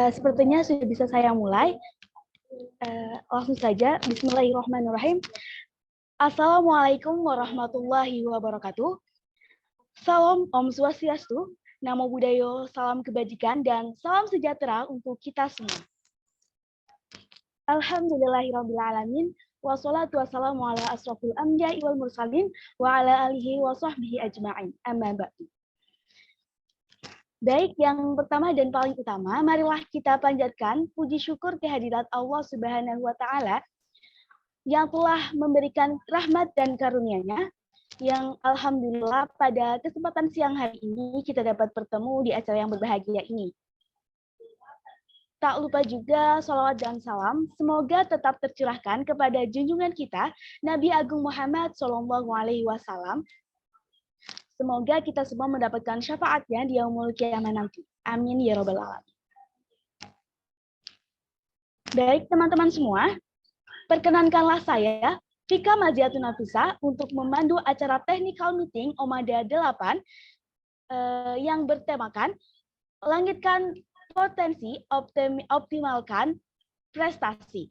Sepertinya sudah bisa saya mulai. Langsung saja, Bismillahirrahmanirrahim. Assalamualaikum warahmatullahi wabarakatuh. Salam Om Swastiastu, Namo Buddhaya, salam kebajikan, dan salam sejahtera untuk kita semua. Alhamdulillahirrabbilalamin. Wassalatu wassalamu ala asrofil anbiya'i wal mursalin wa ala alihi wa sahbihi ajma'in. Amma ba'du. Baik, yang pertama dan paling utama, marilah kita panjatkan puji syukur kehadirat Allah Subhanahu wa Ta'ala yang telah memberikan rahmat dan karunia-Nya, yang alhamdulillah pada kesempatan siang hari ini kita dapat bertemu di acara yang berbahagia ini. Tak lupa juga salawat dan salam semoga tetap tercurahkan kepada junjungan kita Nabi Agung Muhammad SAW. Semoga kita semua mendapatkan syafaatnya di yaumul qiyamah nanti. Amin ya rabbal alamin. Baik teman-teman semua, perkenankanlah saya, Fika Maziatun Nafisa, untuk memandu acara technical meeting Omada 8 yang bertemakan langitkan potensi, optimalkan prestasi,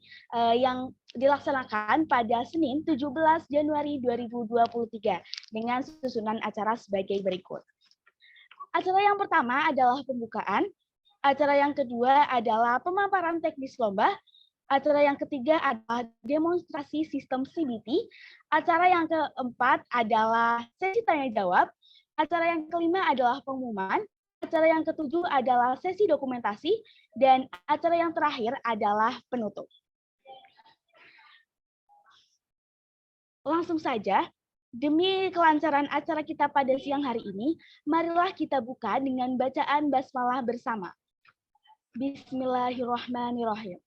yang dilaksanakan pada Senin 17 Januari 2023 dengan susunan acara sebagai berikut. Acara yang pertama adalah pembukaan, acara yang kedua adalah pemaparan teknis lomba, acara yang ketiga adalah demonstrasi sistem CBT, acara yang keempat adalah sesi tanya jawab, acara yang kelima adalah pengumuman, acara yang ketujuh adalah sesi dokumentasi, dan acara yang terakhir adalah penutup. Langsung saja, demi kelancaran acara kita pada siang hari ini, marilah kita buka dengan bacaan basmalah bersama. Bismillahirrahmanirrahim.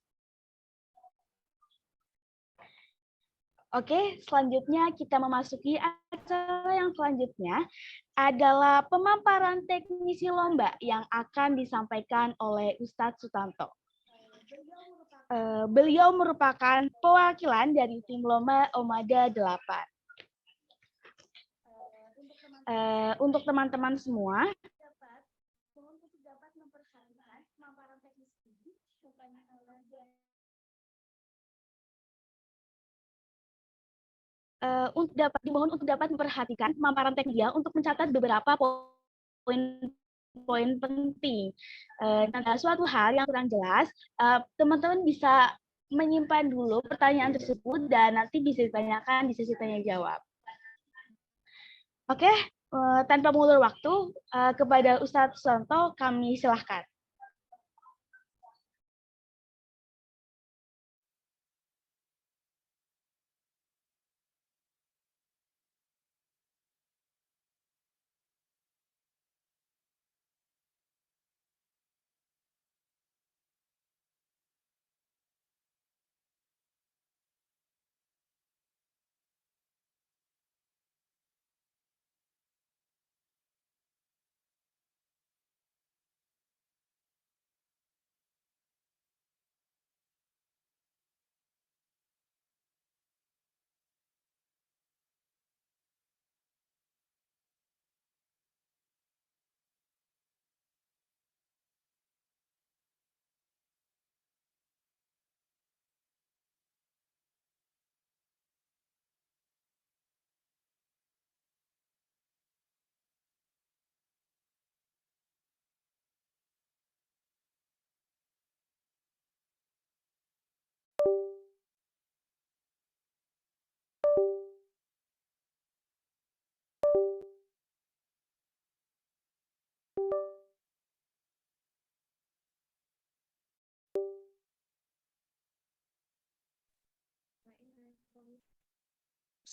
Oke, selanjutnya kita memasuki acara yang selanjutnya adalah pemaparan teknisi lomba yang akan disampaikan oleh Ustadz Sutanto. Beliau merupakan perwakilan dari tim lomba Omada 8. Untuk teman-teman semua, dimohon untuk dapat memperhatikan pemaparan teknisnya untuk mencatat beberapa poin penting. Suatu hal yang kurang jelas, teman-teman bisa menyimpan dulu pertanyaan tersebut dan nanti bisa ditanyakan di sesi tanya jawab. Oke, tanpa mengulur waktu, kepada Ustadz Sutanto kami silahkan.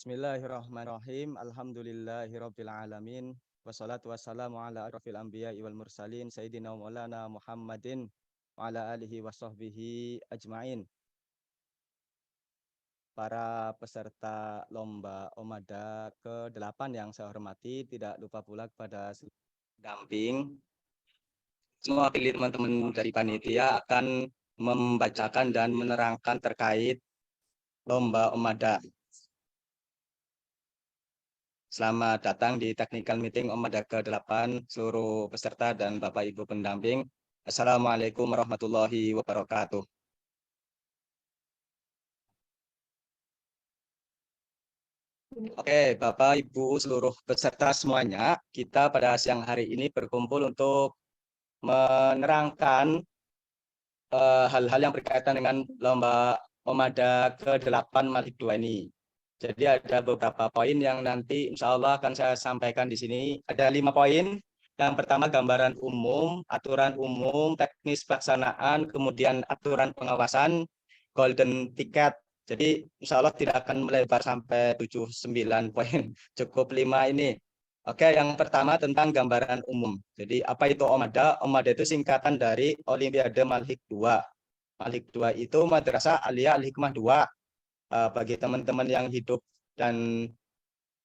Bismillahirrahmanirrahim. Alhamdulillahirabbil alamin. Wassalatu wassalamu ala asyrofil anbiya'i wal mursalin sayyidina maulana Muhammadin wa ala alihi wa sahbihi ajmain. Para peserta lomba Omada ke-8 yang saya hormati, tidak lupa pula kepada damping. Mewakili teman-teman dari panitia akan membacakan dan menerangkan terkait lomba Omada. Selamat datang di technical meeting Omada ke-8 seluruh peserta dan Bapak Ibu pendamping. Assalamualaikum warahmatullahi wabarakatuh. Oke, Bapak, Ibu, seluruh peserta semuanya, kita pada siang hari ini berkumpul untuk menerangkan hal-hal yang berkaitan dengan lomba Omada ke-8 Malik 2 ini. Jadi ada beberapa poin yang nanti insya Allah akan saya sampaikan di sini. Ada 5 poin. Yang pertama gambaran umum, aturan umum, teknis pelaksanaan, kemudian aturan pengawasan, golden ticket. Jadi insya Allah tidak akan melebar sampai 7-9 poin. Cukup 5 ini. Oke, yang pertama tentang gambaran umum. Jadi apa itu Omada? Omada itu singkatan dari Olimpiade Malik 2. Malik 2 itu Madrasah Aliyah Al-Hikmah 2. Bagi teman-teman yang hidup dan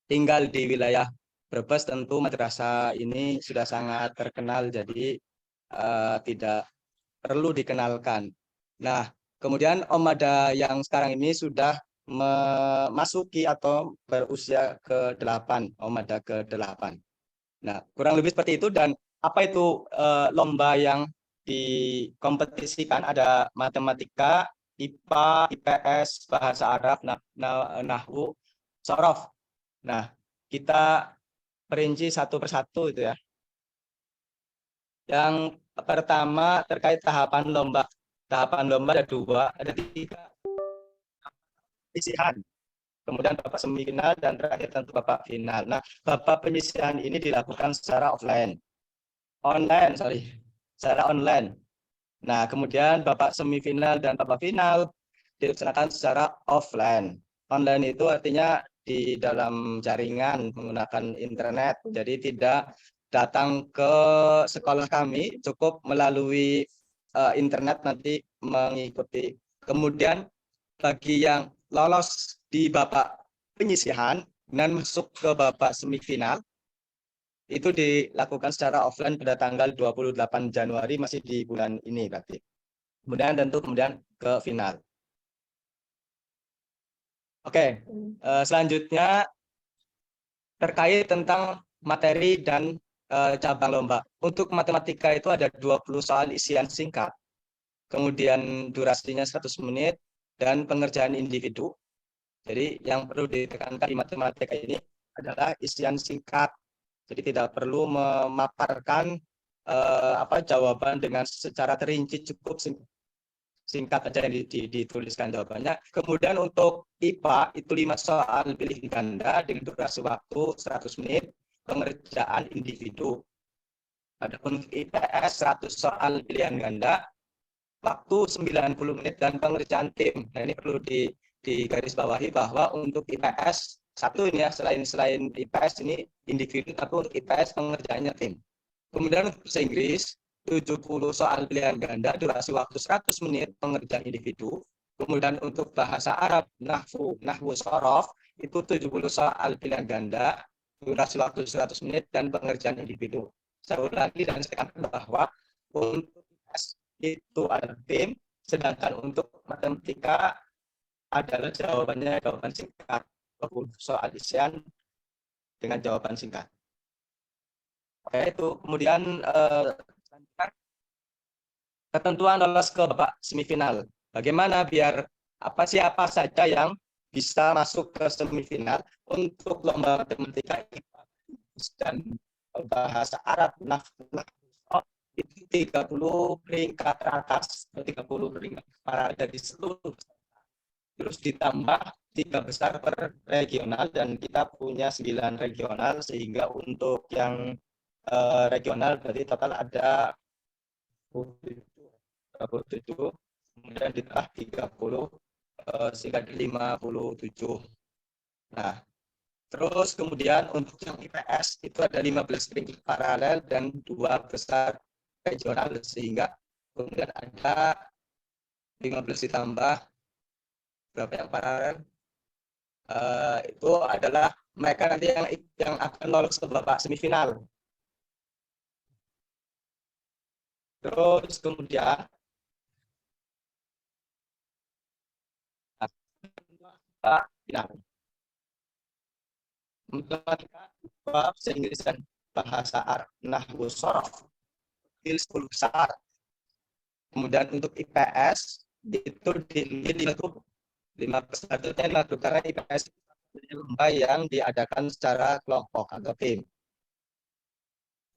tinggal di wilayah Brebes, tentu madrasah ini sudah sangat terkenal, jadi tidak perlu dikenalkan. Nah, kemudian Omada yang sekarang ini sudah memasuki atau berusia ke-8, Omada ke-8. Nah, kurang lebih seperti itu. Dan apa itu lomba yang dikompetisikan? Ada matematika, IPA, IPS, bahasa Arab, nahwu, sorof. Nah, kita perinci satu persatu itu ya. Yang pertama terkait tahapan lomba. Tahapan lomba ada 2, ada 3. Penyisihan, kemudian babak semifinal, dan terakhir tentu babak final. Nah, babak penyisihan ini dilakukan secara secara online. Nah, kemudian babak semifinal dan babak final dilaksanakan secara offline. Online itu artinya di dalam jaringan menggunakan internet. Jadi tidak datang ke sekolah kami, cukup melalui internet nanti mengikuti. Kemudian bagi yang lolos di babak penyisihan dan masuk ke babak semifinal, itu dilakukan secara offline pada tanggal 28 Januari, masih di bulan ini berarti. Kemudian tentu ke final. Oke, selanjutnya terkait tentang materi dan cabang lomba. Untuk matematika itu ada 20 soal isian singkat, kemudian durasinya 100 menit, dan pengerjaan individu. Jadi yang perlu ditekankan di matematika ini adalah isian singkat. Jadi tidak perlu memaparkan jawaban dengan secara terinci, cukup singkat aja yang dituliskan jawabannya. Kemudian untuk IPA itu 5 soal pilih ganda dengan durasi waktu 100 menit, pengerjaan individu. Adapun IPS 100 soal pilihan ganda, waktu 90 menit, dan pengerjaan tim. Nah, ini perlu digarisbawahi bahwa untuk IPS satu ini ya, selain IPS ini individu, tapi untuk IPS pengerjaannya tim. Kemudian untuk bahasa Inggris 70 soal pilihan ganda, durasi waktu 100 menit, pengerjaan individu. Kemudian untuk bahasa Arab nahwu sorof itu 70 soal pilihan ganda, durasi waktu 100 menit, dan pengerjaan individu. Saya ulangi lagi dan saya katakan bahwa untuk IPS itu ada tim, sedangkan untuk matematika adalah jawaban singkat, soal isian dengan jawaban singkat. Oke, itu kemudian ketentuan lolos ke babak semifinal. Bagaimana biar siapa saja yang bisa masuk ke semifinal untuk lomba matematika dan bahasa Arab itu 30 peringkat teratas, 30 peringkat para dari seluruh, terus ditambah 3 besar per regional, dan kita punya 9 regional, sehingga untuk yang regional berarti total ada 27, kemudian ditambah 30 sehingga 57. Nah, terus kemudian untuk yang IPS itu ada 15 peringkat paralel dan 2 besar regional, sehingga kemudian ada 15 ditambah berapa yang paralel, itu adalah mereka nanti yang akan lolos ke babak semifinal. Terus kemudian final. Matematika, bahasa Inggris, dan bahasa Arab, nahwu sorof, 10 besar, Kemudian untuk IPS itu di grup 5+1 5 grup, karena IPS lomba yang diadakan secara kelompok atau tim.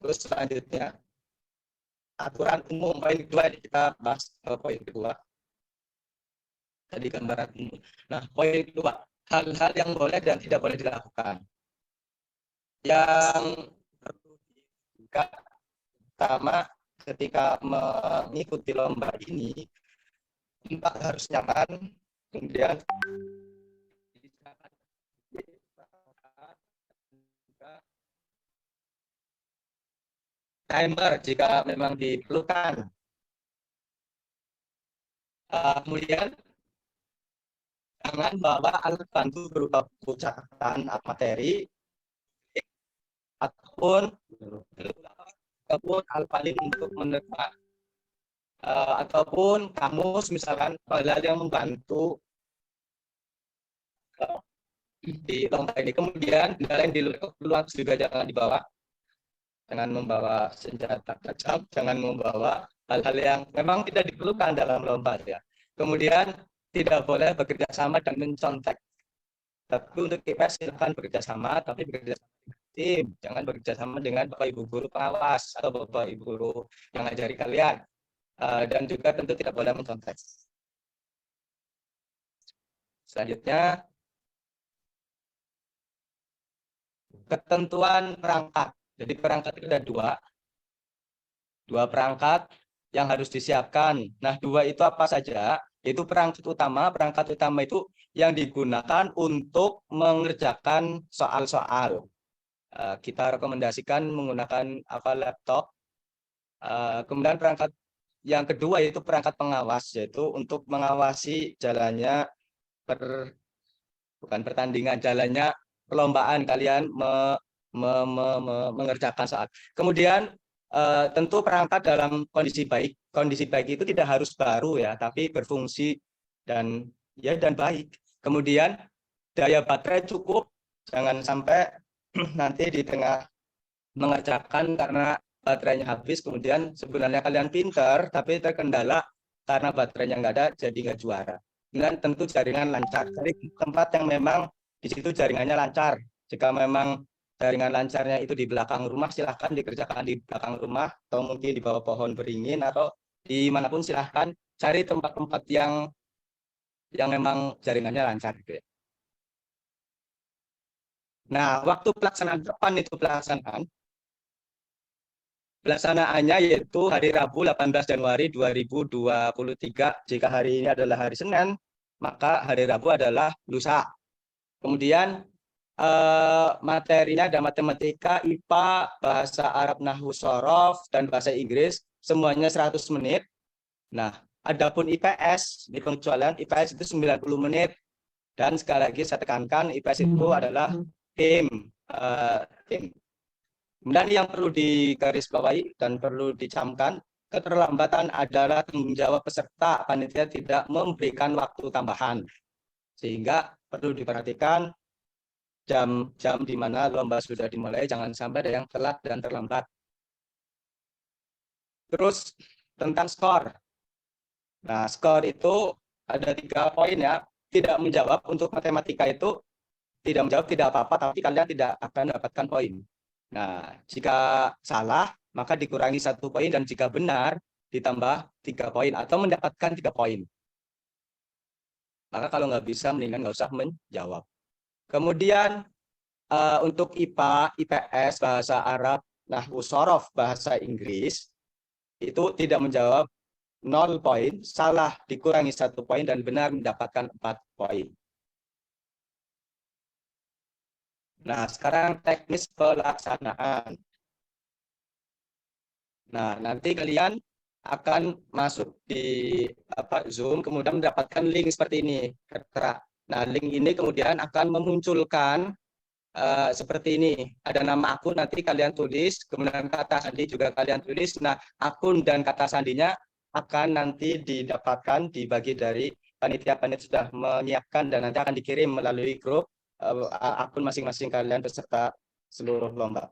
Terus selanjutnya aturan umum poin kedua, ini kita bahas poin kedua. Tadi gambaran umum. Nah, poin kedua, hal-hal yang boleh dan tidak boleh dilakukan. Yang perlu diingat pertama, ketika mengikuti lomba ini, tempat harus nyaman, kemudian timer jika memang diperlukan. Kemudian jangan bawa alat bantu berupa buku catatan materi ataupun alfalin untuk menerima ataupun kamus, misalkan hal yang membantu di lomba ini. Kemudian hal yang di luar juga jangan dibawa. Jangan membawa senjata tajam, jangan membawa hal-hal yang memang tidak diperlukan dalam lomba ya. Kemudian tidak boleh bekerja sama dan mencontek. Tapi untuk IPS silakan bekerja sama, tapi bekerja sama dengan tim. Jangan bekerja sama dengan Bapak Ibu guru pengawas atau Bapak Ibu guru yang ngajari kalian. Dan juga tentu tidak boleh mencontek. Selanjutnya, ketentuan perangkat. Jadi perangkat itu ada dua perangkat yang harus disiapkan. Nah, dua itu apa saja? Itu perangkat utama. Perangkat utama itu yang digunakan untuk mengerjakan soal-soal. Kita rekomendasikan menggunakan laptop. Kemudian perangkat yang kedua yaitu perangkat pengawas, yaitu untuk mengawasi jalannya bukan pertandingan, jalannya perlombaan kalian mengerjakan soal. Kemudian tentu perangkat dalam kondisi baik. Kondisi baik itu tidak harus baru ya, tapi berfungsi dan baik. Kemudian daya baterai cukup, jangan sampai nanti di tengah mengerjakan karena baterainya habis, kemudian sebenarnya kalian pintar tapi terkendala karena baterainya nggak ada, jadi nggak juara. Dan tentu jaringan lancar. Jadi tempat yang memang di situ jaringannya lancar. Jika memang jaringan lancarnya itu di belakang rumah, silahkan dikerjakan di belakang rumah atau mungkin di bawah pohon beringin atau dimanapun, silahkan cari tempat-tempat yang memang jaringannya lancar gitu ya. Nah, waktu pelaksanaan depan itu pelaksanaannya yaitu hari Rabu 18 Januari 2023. Jika hari ini adalah hari Senin, maka hari Rabu adalah lusa. Kemudian materinya ada matematika, IPA, bahasa Arab, Nahwu, Shorof, dan bahasa Inggris, semuanya 100 menit. Nah, adapun IPS, di pengecualian IPS itu 90 menit. Dan sekali lagi saya tekankan, IPS itu adalah tim. Kemudian yang perlu digarisbawahi dan perlu dicamkan, keterlambatan adalah tanggung jawab peserta. Panitia tidak memberikan waktu tambahan. Sehingga perlu diperhatikan jam-jam di mana lomba sudah dimulai, jangan sampai ada yang telat dan terlambat. Terus tentang skor. Nah, skor itu ada 3 poin ya. Tidak menjawab untuk matematika itu tidak menjawab tidak apa-apa, tapi kalian tidak akan mendapatkan poin. Nah, jika salah, maka dikurangi 1 poin, dan jika benar, ditambah 3 poin, atau mendapatkan 3 poin. Maka kalau nggak bisa, mendingan nggak usah menjawab. Kemudian, untuk IPA, IPS, bahasa Arab, Nahwu, Shorof, bahasa Inggris, itu tidak menjawab 0 poin, salah dikurangi 1 poin, dan benar mendapatkan 4 poin. Nah, sekarang teknis pelaksanaan. Nah, nanti kalian akan masuk di Zoom, kemudian mendapatkan link seperti ini. Nah, link ini kemudian akan memunculkan seperti ini. Ada nama akun, nanti kalian tulis, kemudian kata sandi juga kalian tulis. Nah, akun dan kata sandinya akan nanti didapatkan, dibagi dari panitia sudah menyiapkan, dan nanti akan dikirim melalui grup akun masing-masing kalian peserta seluruh lomba.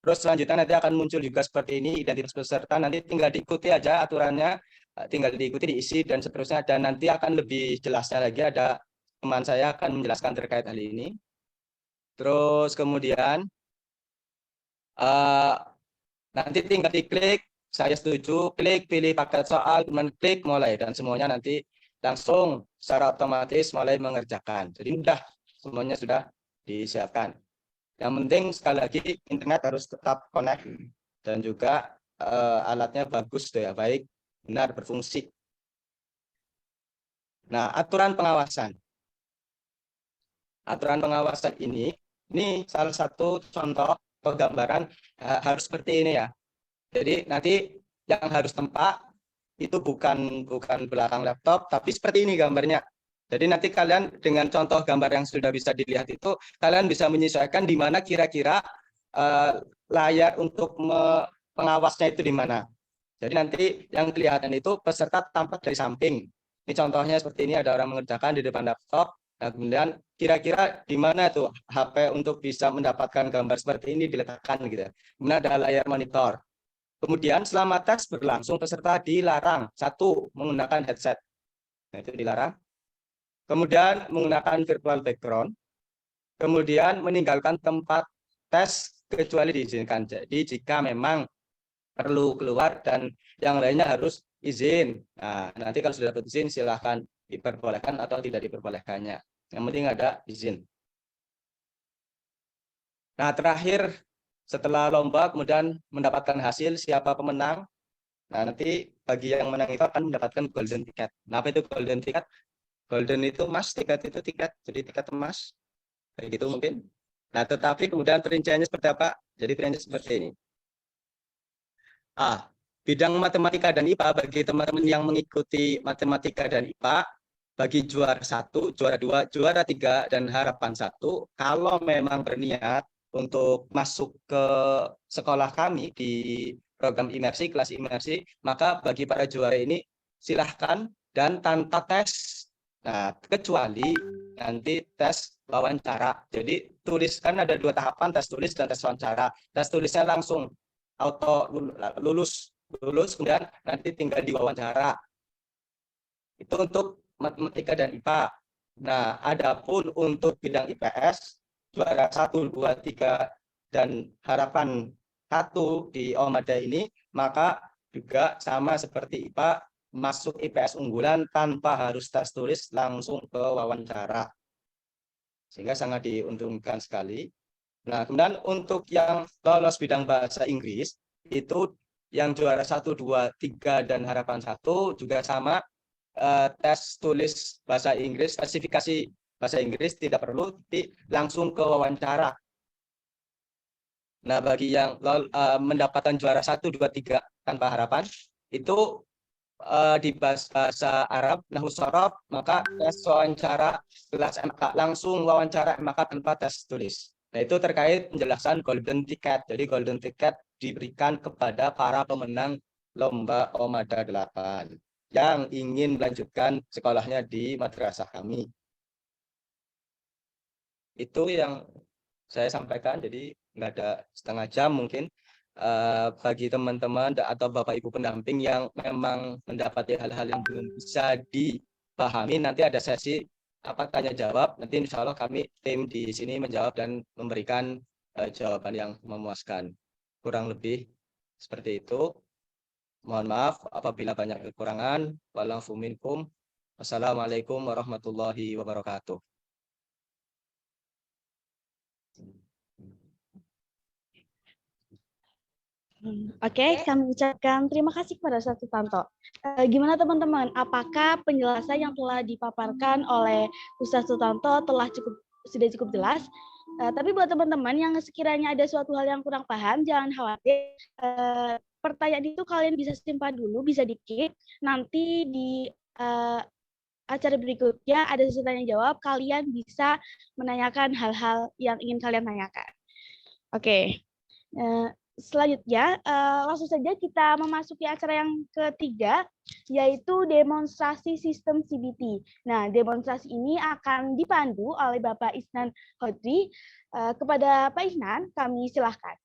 Terus selanjutnya nanti akan muncul juga seperti ini, identitas peserta, nanti tinggal diikuti aja aturannya, tinggal diikuti, diisi, dan seterusnya. Dan nanti akan lebih jelasnya lagi, ada teman saya akan menjelaskan terkait hal ini. Terus kemudian, nanti tinggal diklik, saya setuju, klik, pilih paket soal, kemudian klik, mulai. Dan semuanya nanti langsung secara otomatis mulai mengerjakan. Jadi mudah, semuanya sudah disiapkan. Yang penting sekali lagi internet harus tetap connect dan juga alatnya bagus tuh ya, baik, benar, berfungsi. Nah, aturan pengawasan. Aturan pengawasan ini salah satu contoh atau gambaran harus seperti ini ya. Jadi nanti yang harus tempat itu bukan belakang laptop, tapi seperti ini gambarnya. Jadi nanti kalian dengan contoh gambar yang sudah bisa dilihat itu, kalian bisa menyesuaikan di mana kira-kira layar untuk pengawasnya itu di mana. Jadi nanti yang kelihatan itu peserta tampak dari samping. Ini contohnya seperti ini, ada orang mengerjakan di depan laptop. Nah, kemudian kira-kira di mana tuh HP untuk bisa mendapatkan gambar seperti ini diletakkan gitu. Kemudian ada layar monitor. Kemudian selama tes berlangsung peserta dilarang satu menggunakan headset. Nah, itu dilarang. Kemudian menggunakan virtual background, kemudian meninggalkan tempat tes kecuali diizinkan. Jadi jika memang perlu keluar dan yang lainnya harus izin. Nah, nanti kalau sudah dapat izin silahkan diperbolehkan atau tidak diperbolehkannya. Yang penting ada izin. Nah, terakhir setelah lomba kemudian mendapatkan hasil siapa pemenang. Nah, nanti bagi yang menang itu akan mendapatkan golden ticket. Nah, apa itu golden ticket? Golden itu emas, tiket itu tiket, jadi tiket emas, kayak gitu mungkin. Nah, tetapi kemudian perinciannya seperti apa? Jadi perinciannya seperti ini. Bidang matematika dan IPA bagi teman-teman yang mengikuti matematika dan IPA, bagi juara 1, juara 2, juara 3, dan harapan 1, kalau memang berniat untuk masuk ke sekolah kami di program imersi, kelas imersi, maka bagi para juara ini silahkan dan tanpa tes. Nah, kecuali nanti tes wawancara. Jadi tuliskan ada 2 tahapan, tes tulis dan tes wawancara. Tes tulisnya langsung auto lulus, kemudian nanti tinggal diwawancara. Itu untuk matematika dan IPA. Nah, adapun untuk bidang IPS, juara 1, 2, 3, dan harapan 1 di Omada ini, maka juga sama seperti IPA, masuk IPS unggulan tanpa harus tes tulis, langsung ke wawancara. Sehingga sangat diuntungkan sekali. Nah, kemudian untuk yang lolos bidang bahasa Inggris, itu yang juara 1, 2, 3, dan harapan 1 juga sama, tes tulis bahasa Inggris, spesifikasi bahasa Inggris tidak perlu, langsung ke wawancara. Nah, bagi yang mendapatkan juara 1, 2, 3 tanpa harapan, itu di bahasa Arab, nahwu shorof, maka tes wawancara kelas MK, langsung wawancara MK tanpa tes tulis. Nah, itu terkait penjelasan golden ticket. Jadi golden ticket diberikan kepada para pemenang lomba Omada 8 yang ingin melanjutkan sekolahnya di madrasah kami. Itu yang saya sampaikan, jadi nggak ada setengah jam mungkin. Bagi teman-teman atau Bapak Ibu pendamping yang memang mendapati hal-hal yang belum bisa dipahami, nanti ada sesi tanya jawab. Nanti insya Allah kami tim di sini menjawab dan memberikan jawaban yang memuaskan. Kurang lebih seperti itu. Mohon maaf apabila banyak kekurangan. Wa'alaikum minkum. Wassalamualaikum warahmatullahi wabarakatuh. Oke, kami ucapkan terima kasih kepada Ustaz Sutanto. Gimana teman-teman? Apakah penjelasan yang telah dipaparkan oleh Ustaz Sutanto sudah cukup jelas? Tapi buat teman-teman yang sekiranya ada suatu hal yang kurang paham, jangan khawatir. Pertanyaan itu kalian bisa simpan dulu, bisa di-keep. Nanti di acara berikutnya ada sesi tanya jawab, kalian bisa menanyakan hal-hal yang ingin kalian tanyakan. Oke. Selanjutnya, langsung saja kita memasuki acara yang ketiga, yaitu demonstrasi sistem CBT. Nah, demonstrasi ini akan dipandu oleh Bapak Isnan Hodri. Kepada Pak Isnan, kami silahkan.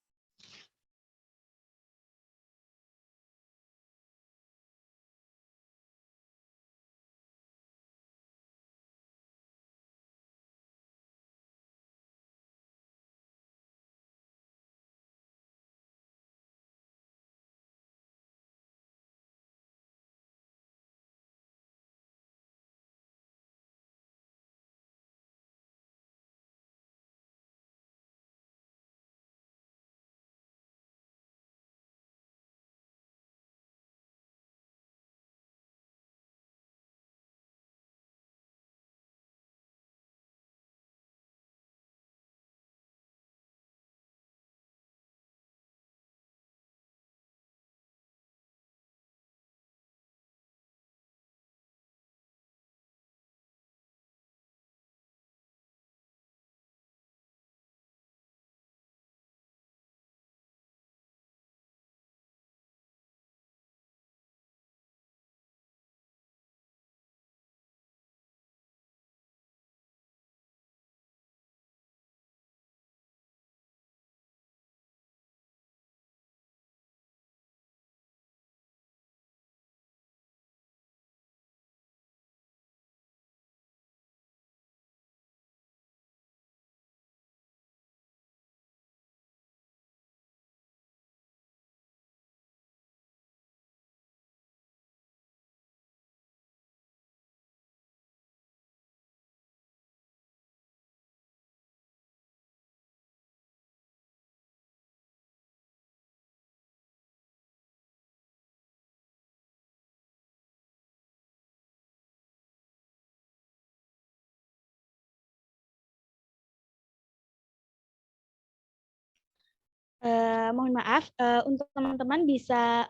mohon maaf, untuk teman-teman bisa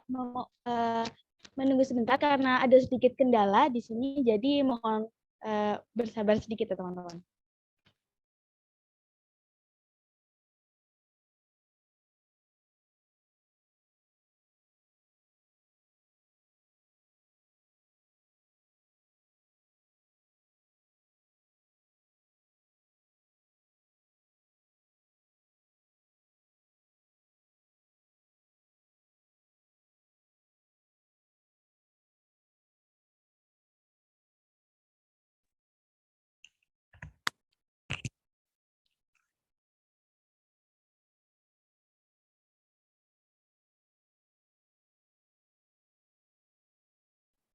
menunggu sebentar karena ada sedikit kendala di sini, jadi mohon bersabar sedikit ya teman-teman.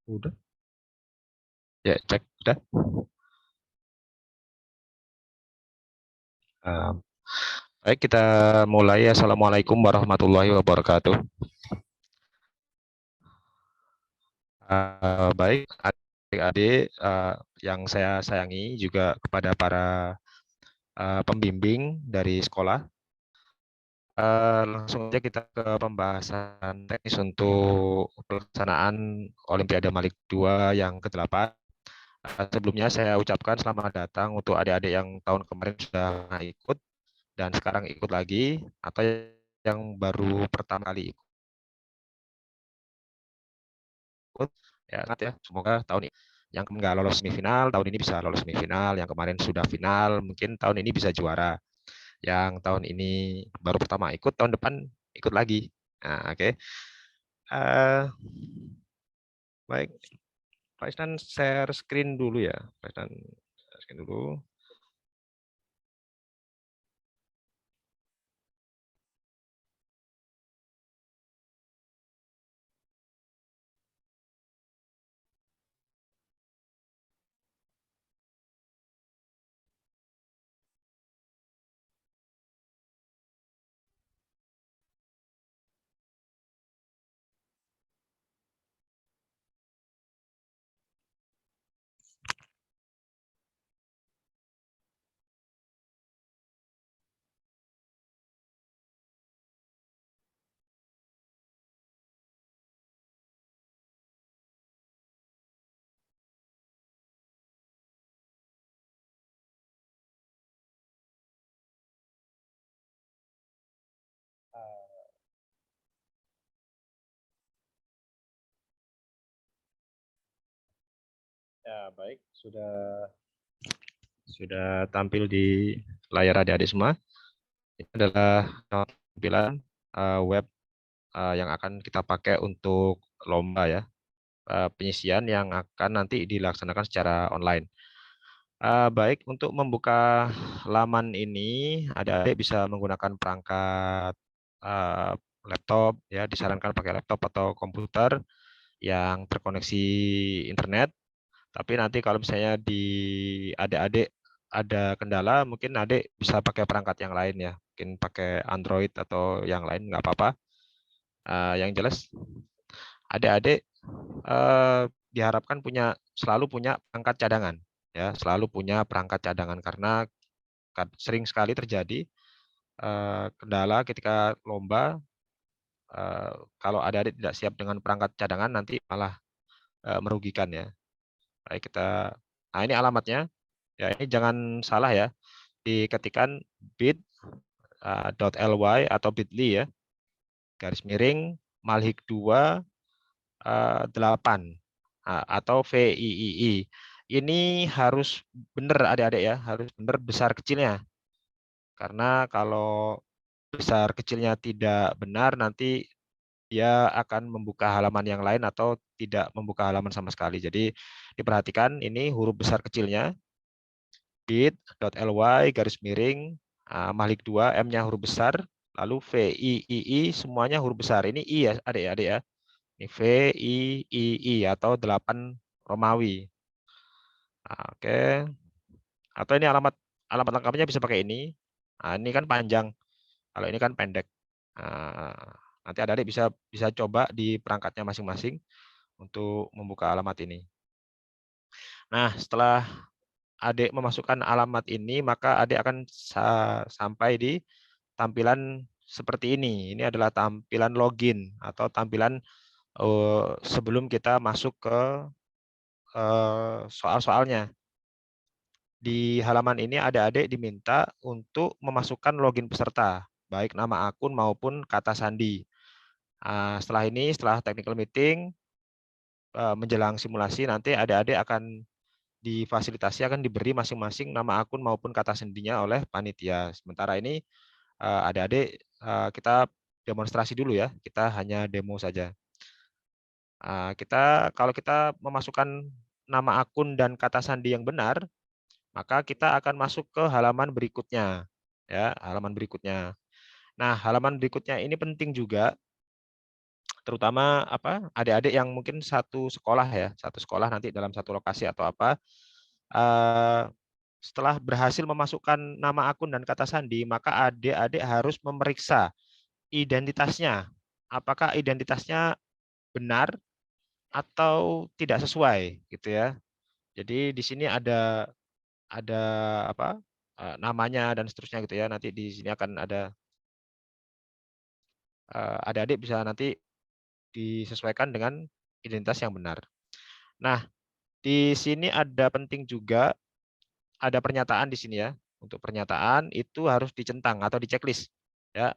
Udah. Ya, cek. Udah. Baik, kita mulai. Assalamualaikum warahmatullahi wabarakatuh. Baik, adik-adik yang saya sayangi, juga kepada para pembimbing dari sekolah. Langsung aja kita ke pembahasan teknis untuk pelaksanaan Olimpiade Malik 2 yang ke-8. Sebelumnya saya ucapkan selamat datang untuk adik-adik yang tahun kemarin sudah pernah ikut dan sekarang ikut lagi, atau yang baru pertama kali ikut. Ya, ingat ya, semoga tahun ini yang nggak lolos semifinal, tahun ini bisa lolos semifinal. Yang kemarin sudah final, mungkin tahun ini bisa juara. Yang tahun ini baru pertama ikut, tahun depan ikut lagi. Nah, oke. Baik, Pak Isnan share screen dulu ya. Pak Isnan share screen dulu. Ya, baik, sudah tampil di layar adik-adik semua. Ini adalah tampilan web yang akan kita pakai untuk lomba ya, penyisian yang akan nanti dilaksanakan secara online. Baik, untuk membuka laman ini, adik-adik bisa menggunakan perangkat laptop, ya, disarankan pakai laptop atau komputer yang terkoneksi internet. Tapi nanti kalau misalnya di adik-adik ada kendala, mungkin adik bisa pakai perangkat yang lain ya, mungkin pakai Android atau yang lain, nggak apa-apa. Yang jelas adik-adik diharapkan selalu punya perangkat cadangan, ya, selalu punya perangkat cadangan, karena sering sekali terjadi kendala ketika lomba. Kalau adik-adik tidak siap dengan perangkat cadangan, nanti malah merugikan ya. Baik, nah ini alamatnya. Ya, ini jangan salah ya, diketikkan bit.ly atau bit.ly ya, garis miring malhik 2 8 atau VIII. Ini harus benar adik-adik ya, harus benar besar kecilnya. Karena kalau besar kecilnya tidak benar, nanti dia akan membuka halaman yang lain atau tidak membuka halaman sama sekali. Jadi diperhatikan ini huruf besar kecilnya, bit.ly garis miring Mahlik 2, M-nya huruf besar, lalu VIII semuanya huruf besar. Ini I ya adik-adik ya. Ini VIII atau 8 Romawi. Oke. Atau ini alamat lengkapnya bisa pakai ini. Nah, ini kan panjang. Kalau ini kan pendek. Nanti adik-adik bisa coba di perangkatnya masing-masing untuk membuka alamat ini. Nah, setelah adik memasukkan alamat ini, maka adik akan sampai di tampilan seperti ini. Ini adalah tampilan login atau tampilan sebelum kita masuk ke soal-soalnya. Di halaman ini adik-adik diminta untuk memasukkan login peserta, baik nama akun maupun kata sandi. Setelah ini, setelah technical meeting, menjelang simulasi, nanti adik-adik akan difasilitasi, akan diberi masing-masing nama akun maupun kata sandinya oleh panitia. Sementara ini adik-adik kita demonstrasi dulu ya, kita hanya demo saja. Kalau kita memasukkan nama akun dan kata sandi yang benar, maka kita akan masuk ke halaman berikutnya, ya, halaman berikutnya. Nah, halaman berikutnya ini penting juga, terutama adik-adik yang mungkin satu sekolah nanti dalam satu lokasi atau apa. Setelah berhasil memasukkan nama akun dan kata sandi, maka adik-adik harus memeriksa identitasnya, apakah identitasnya benar atau tidak sesuai, gitu ya. Jadi di sini ada namanya dan seterusnya gitu ya. Nanti di sini akan ada adik-adik bisa nanti disesuaikan dengan identitas yang benar. Nah, di sini ada penting juga ada pernyataan di sini ya. Untuk pernyataan itu harus dicentang atau diceklis ya.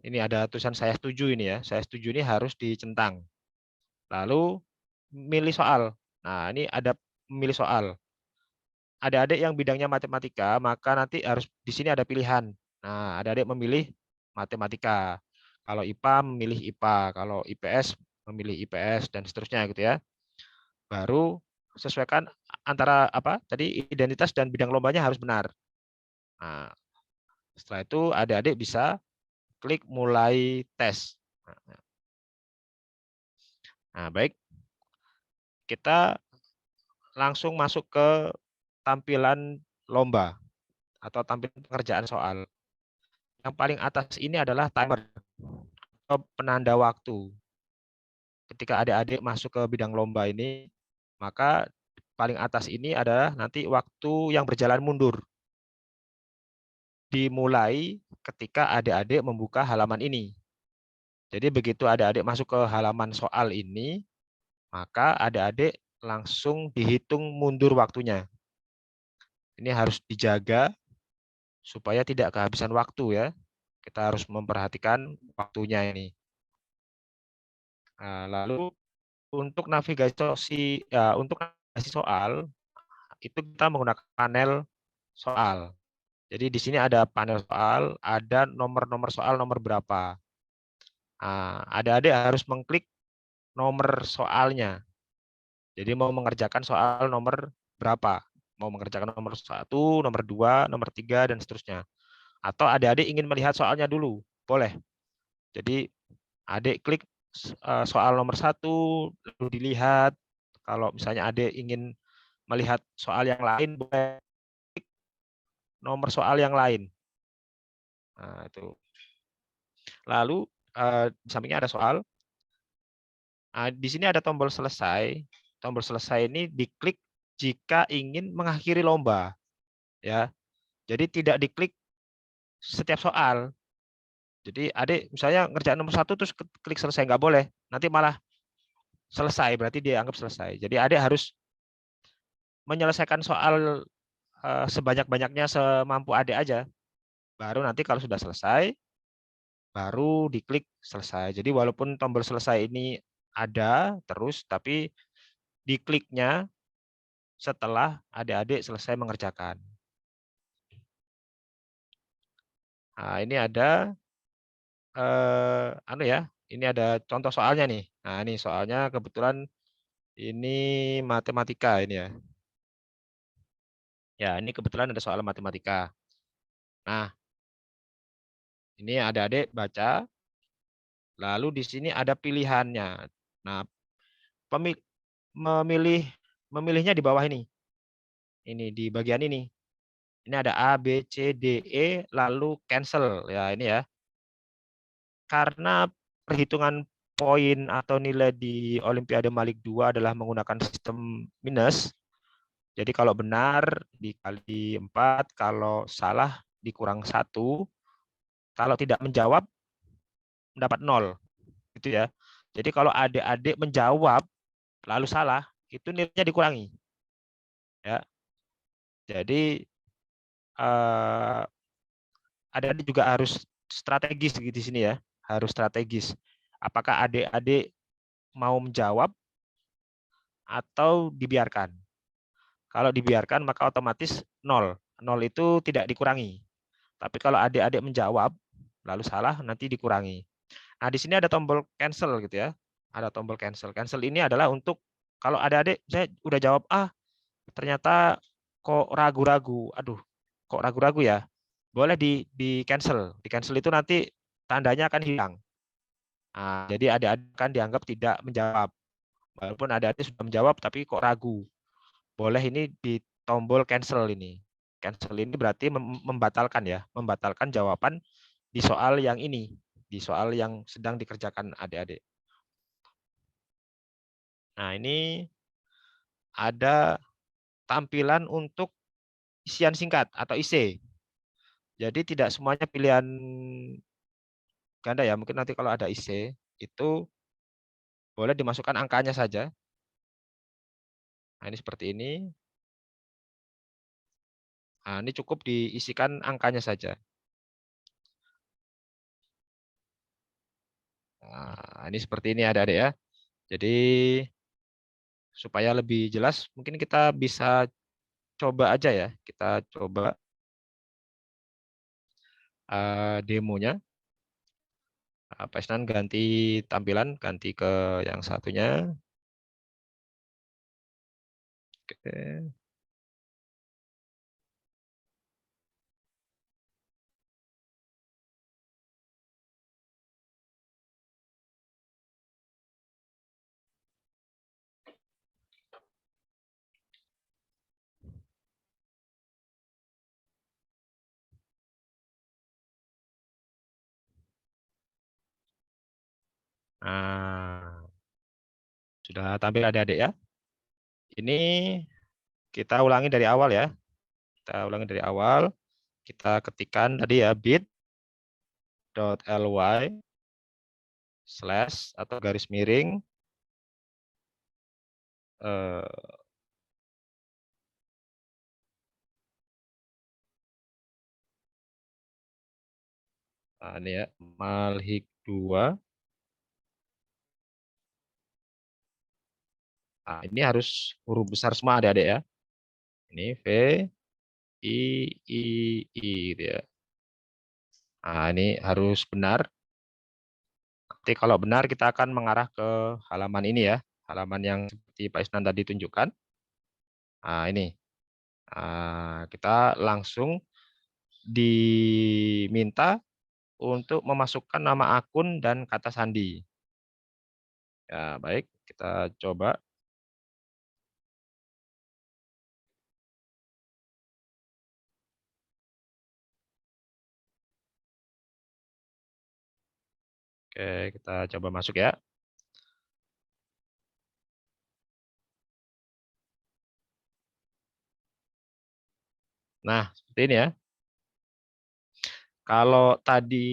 Ini ada tulisan saya setuju ini ya. Saya setuju ini harus dicentang. Lalu milih soal. Nah, ini ada memilih soal. Adik-adik yang bidangnya matematika, maka nanti harus di sini ada pilihan. Nah, adik-adik memilih matematika. Kalau IPA memilih IPA, kalau IPS memilih IPS dan seterusnya gitu ya. Baru sesuaikan antara tadi identitas dan bidang lombanya harus benar. Nah, setelah itu adik-adik bisa klik mulai tes. Nah, baik. Kita langsung masuk ke tampilan lomba atau tampilan pengerjaan soal. Yang paling atas ini adalah timer atau penanda waktu. Ketika adik-adik masuk ke bidang lomba ini, maka paling atas ini adalah nanti waktu yang berjalan mundur. Dimulai ketika adik-adik membuka halaman ini. Jadi begitu adik-adik masuk ke halaman soal ini, maka adik-adik langsung dihitung mundur waktunya. Ini harus dijaga supaya tidak kehabisan waktu ya. Kita harus memperhatikan waktunya ini. Nah, lalu untuk navigasi soal itu kita menggunakan panel soal. Jadi di sini ada panel soal, ada nomor-nomor soal nomor berapa. Nah, adik-adik harus mengklik nomor soalnya. Jadi mau mengerjakan soal nomor berapa? Mau mengerjakan nomor 1, nomor 2, nomor 3, dan seterusnya. Atau adik-adik ingin melihat soalnya dulu, boleh. Jadi adik klik soal nomor 1, lalu dilihat. Kalau misalnya adik ingin melihat soal yang lain, boleh klik nomor soal yang lain. Nah, itu. Lalu di sampingnya ada soal. Nah, di sini ada tombol selesai. Tombol selesai ini diklik jika ingin mengakhiri lomba. Ya. Jadi tidak diklik setiap soal. Jadi adik misalnya ngerjain nomor 1 terus klik selesai, nggak boleh. Nanti malah selesai, berarti dia anggap selesai. Jadi adik harus menyelesaikan soal sebanyak-banyaknya semampu adik aja. Baru nanti kalau sudah selesai, baru diklik selesai. Jadi walaupun tombol selesai ini ada terus, tapi dikliknya setelah adik-adik selesai mengerjakan. Nah, ini ada ini ada contoh soalnya nih. Nah, ini soalnya kebetulan ini matematika ini ya. Ya, ini kebetulan ada soal matematika. Nah, ini adik-adik baca. Lalu di sini ada pilihannya. Nah, memilihnya di bawah ini. Ini di bagian ini. Ini ada A, B, C, D, E, lalu cancel. Ya, ini ya. Karena perhitungan poin atau nilai di Olimpiade Malik 2 adalah menggunakan sistem minus. Jadi kalau benar dikali 4, kalau salah dikurang 1. Kalau tidak menjawab mendapat 0 gitu ya. Jadi kalau adik-adik menjawab lalu salah, itu nilainya dikurangi. Ya. Jadi adik-adik juga harus strategis di sini ya, harus strategis. Apakah adik-adik mau menjawab atau dibiarkan? Kalau dibiarkan maka otomatis 0. 0 itu tidak dikurangi. Tapi kalau adik-adik menjawab lalu salah nanti dikurangi. Nah, di sini ada tombol cancel gitu ya. Ada tombol cancel. Cancel ini adalah untuk kalau adik-adik saya udah jawab ternyata kok ragu-ragu. Aduh, kok ragu-ragu ya? Boleh di cancel. Di cancel itu nanti tandanya akan hilang. Nah, jadi adik-adik akan dianggap tidak menjawab. Walaupun adik-adik sudah menjawab tapi kok ragu. Boleh ini di tombol cancel ini. Cancel ini berarti membatalkan ya, membatalkan jawaban di soal yang ini, di soal yang sedang dikerjakan adik-adik. Nah, ini ada tampilan untuk isian singkat atau IC. Jadi tidak semuanya pilihan ganda ya. Mungkin nanti kalau ada IC itu boleh dimasukkan angkanya saja. Nah, ini seperti ini. Nah, ini cukup diisikan angkanya saja. Nah, ini seperti ini adik-adik ya. Jadi supaya lebih jelas, mungkin kita bisa coba aja ya. Kita coba demonya. Pak Isnan ganti tampilan, ganti ke yang satunya. Oke. Nah, sudah tampil adik-adik ya. Ini kita ulangi dari awal ya. Kita ulangi dari awal. Kita ketikkan tadi ya bit.ly slash atau garis miring nah, ini ya malhik 2. Nah, ini harus huruf besar semua adik-adik ya. Ini V I I I gitu ya. Nah, ini harus benar. Nanti kalau benar kita akan mengarah ke halaman ini ya. Halaman yang seperti Pak Isnan tadi tunjukkan. Nah, ini. Nah, kita langsung diminta untuk memasukkan nama akun dan kata sandi. Ya, baik. Kita coba. Oke, kita coba masuk ya. Nah, seperti ini ya. Kalau tadi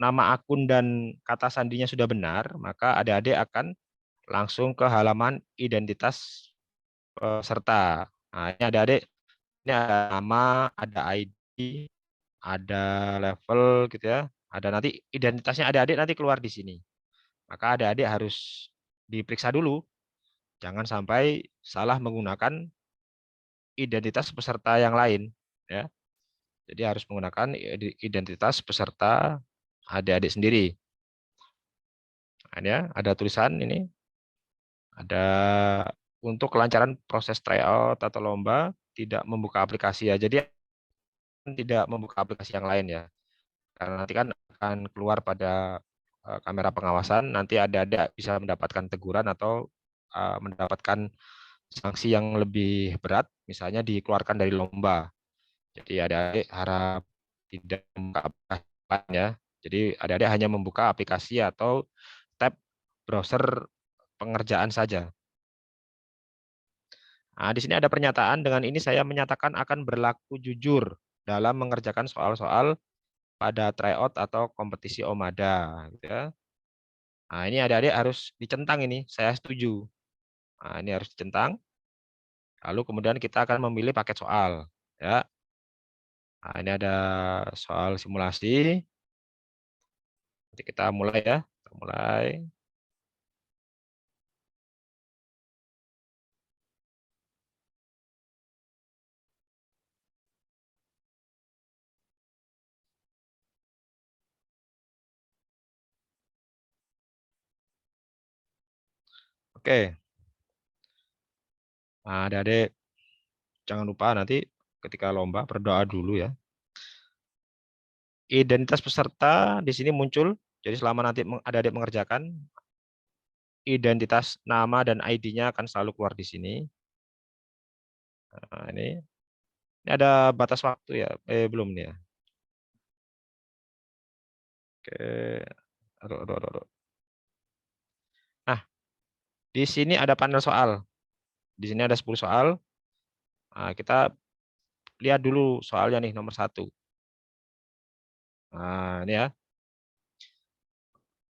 nama akun dan kata sandinya sudah benar, maka adik-adik akan langsung ke halaman identitas peserta. Nah, ini adik-adik, ini ada nama, ada ID, ada level gitu ya. Ada nanti identitasnya adik-adik nanti keluar di sini. Maka adik-adik harus diperiksa dulu. Jangan sampai salah menggunakan identitas peserta yang lain. Ya. Jadi harus menggunakan identitas peserta adik-adik sendiri. Nah, ya, ada tulisan ini. Ada untuk kelancaran proses tryout atau lomba tidak membuka aplikasi ya. Jadi tidak membuka aplikasi yang lain ya. Karena nanti kan akan keluar pada kamera pengawasan, nanti ada bisa mendapatkan teguran atau mendapatkan sanksi yang lebih berat, misalnya dikeluarkan dari lomba. Jadi adik-adik harap tidak membuka aplikasi ya. Jadi adik-adik hanya membuka aplikasi atau tab browser pengerjaan saja. Nah, di sini ada pernyataan, dengan ini saya menyatakan akan berlaku jujur dalam mengerjakan soal-soal pada tryout atau kompetisi Omada, gitu ya. Nah, ini adik-adik harus dicentang ini, saya setuju. Nah, ini harus dicentang. Lalu kemudian kita akan memilih paket soal, ya. Nah, ini ada soal simulasi. Nanti kita mulai ya, kita mulai. Oke. Nah, adik-adik jangan lupa nanti ketika lomba berdoa dulu ya. Identitas peserta di sini muncul. Jadi selama nanti adik-adik mengerjakan, identitas nama dan ID-nya akan selalu keluar di sini. Nah, ini ada batas waktu ya. Belum nih ya. Oke. Aduh, aduh, aduh, aduh. Nah, di sini ada panel soal. Di sini ada 10 soal. Nah, kita lihat dulu soalnya nih nomor 1. Nah, ini ya.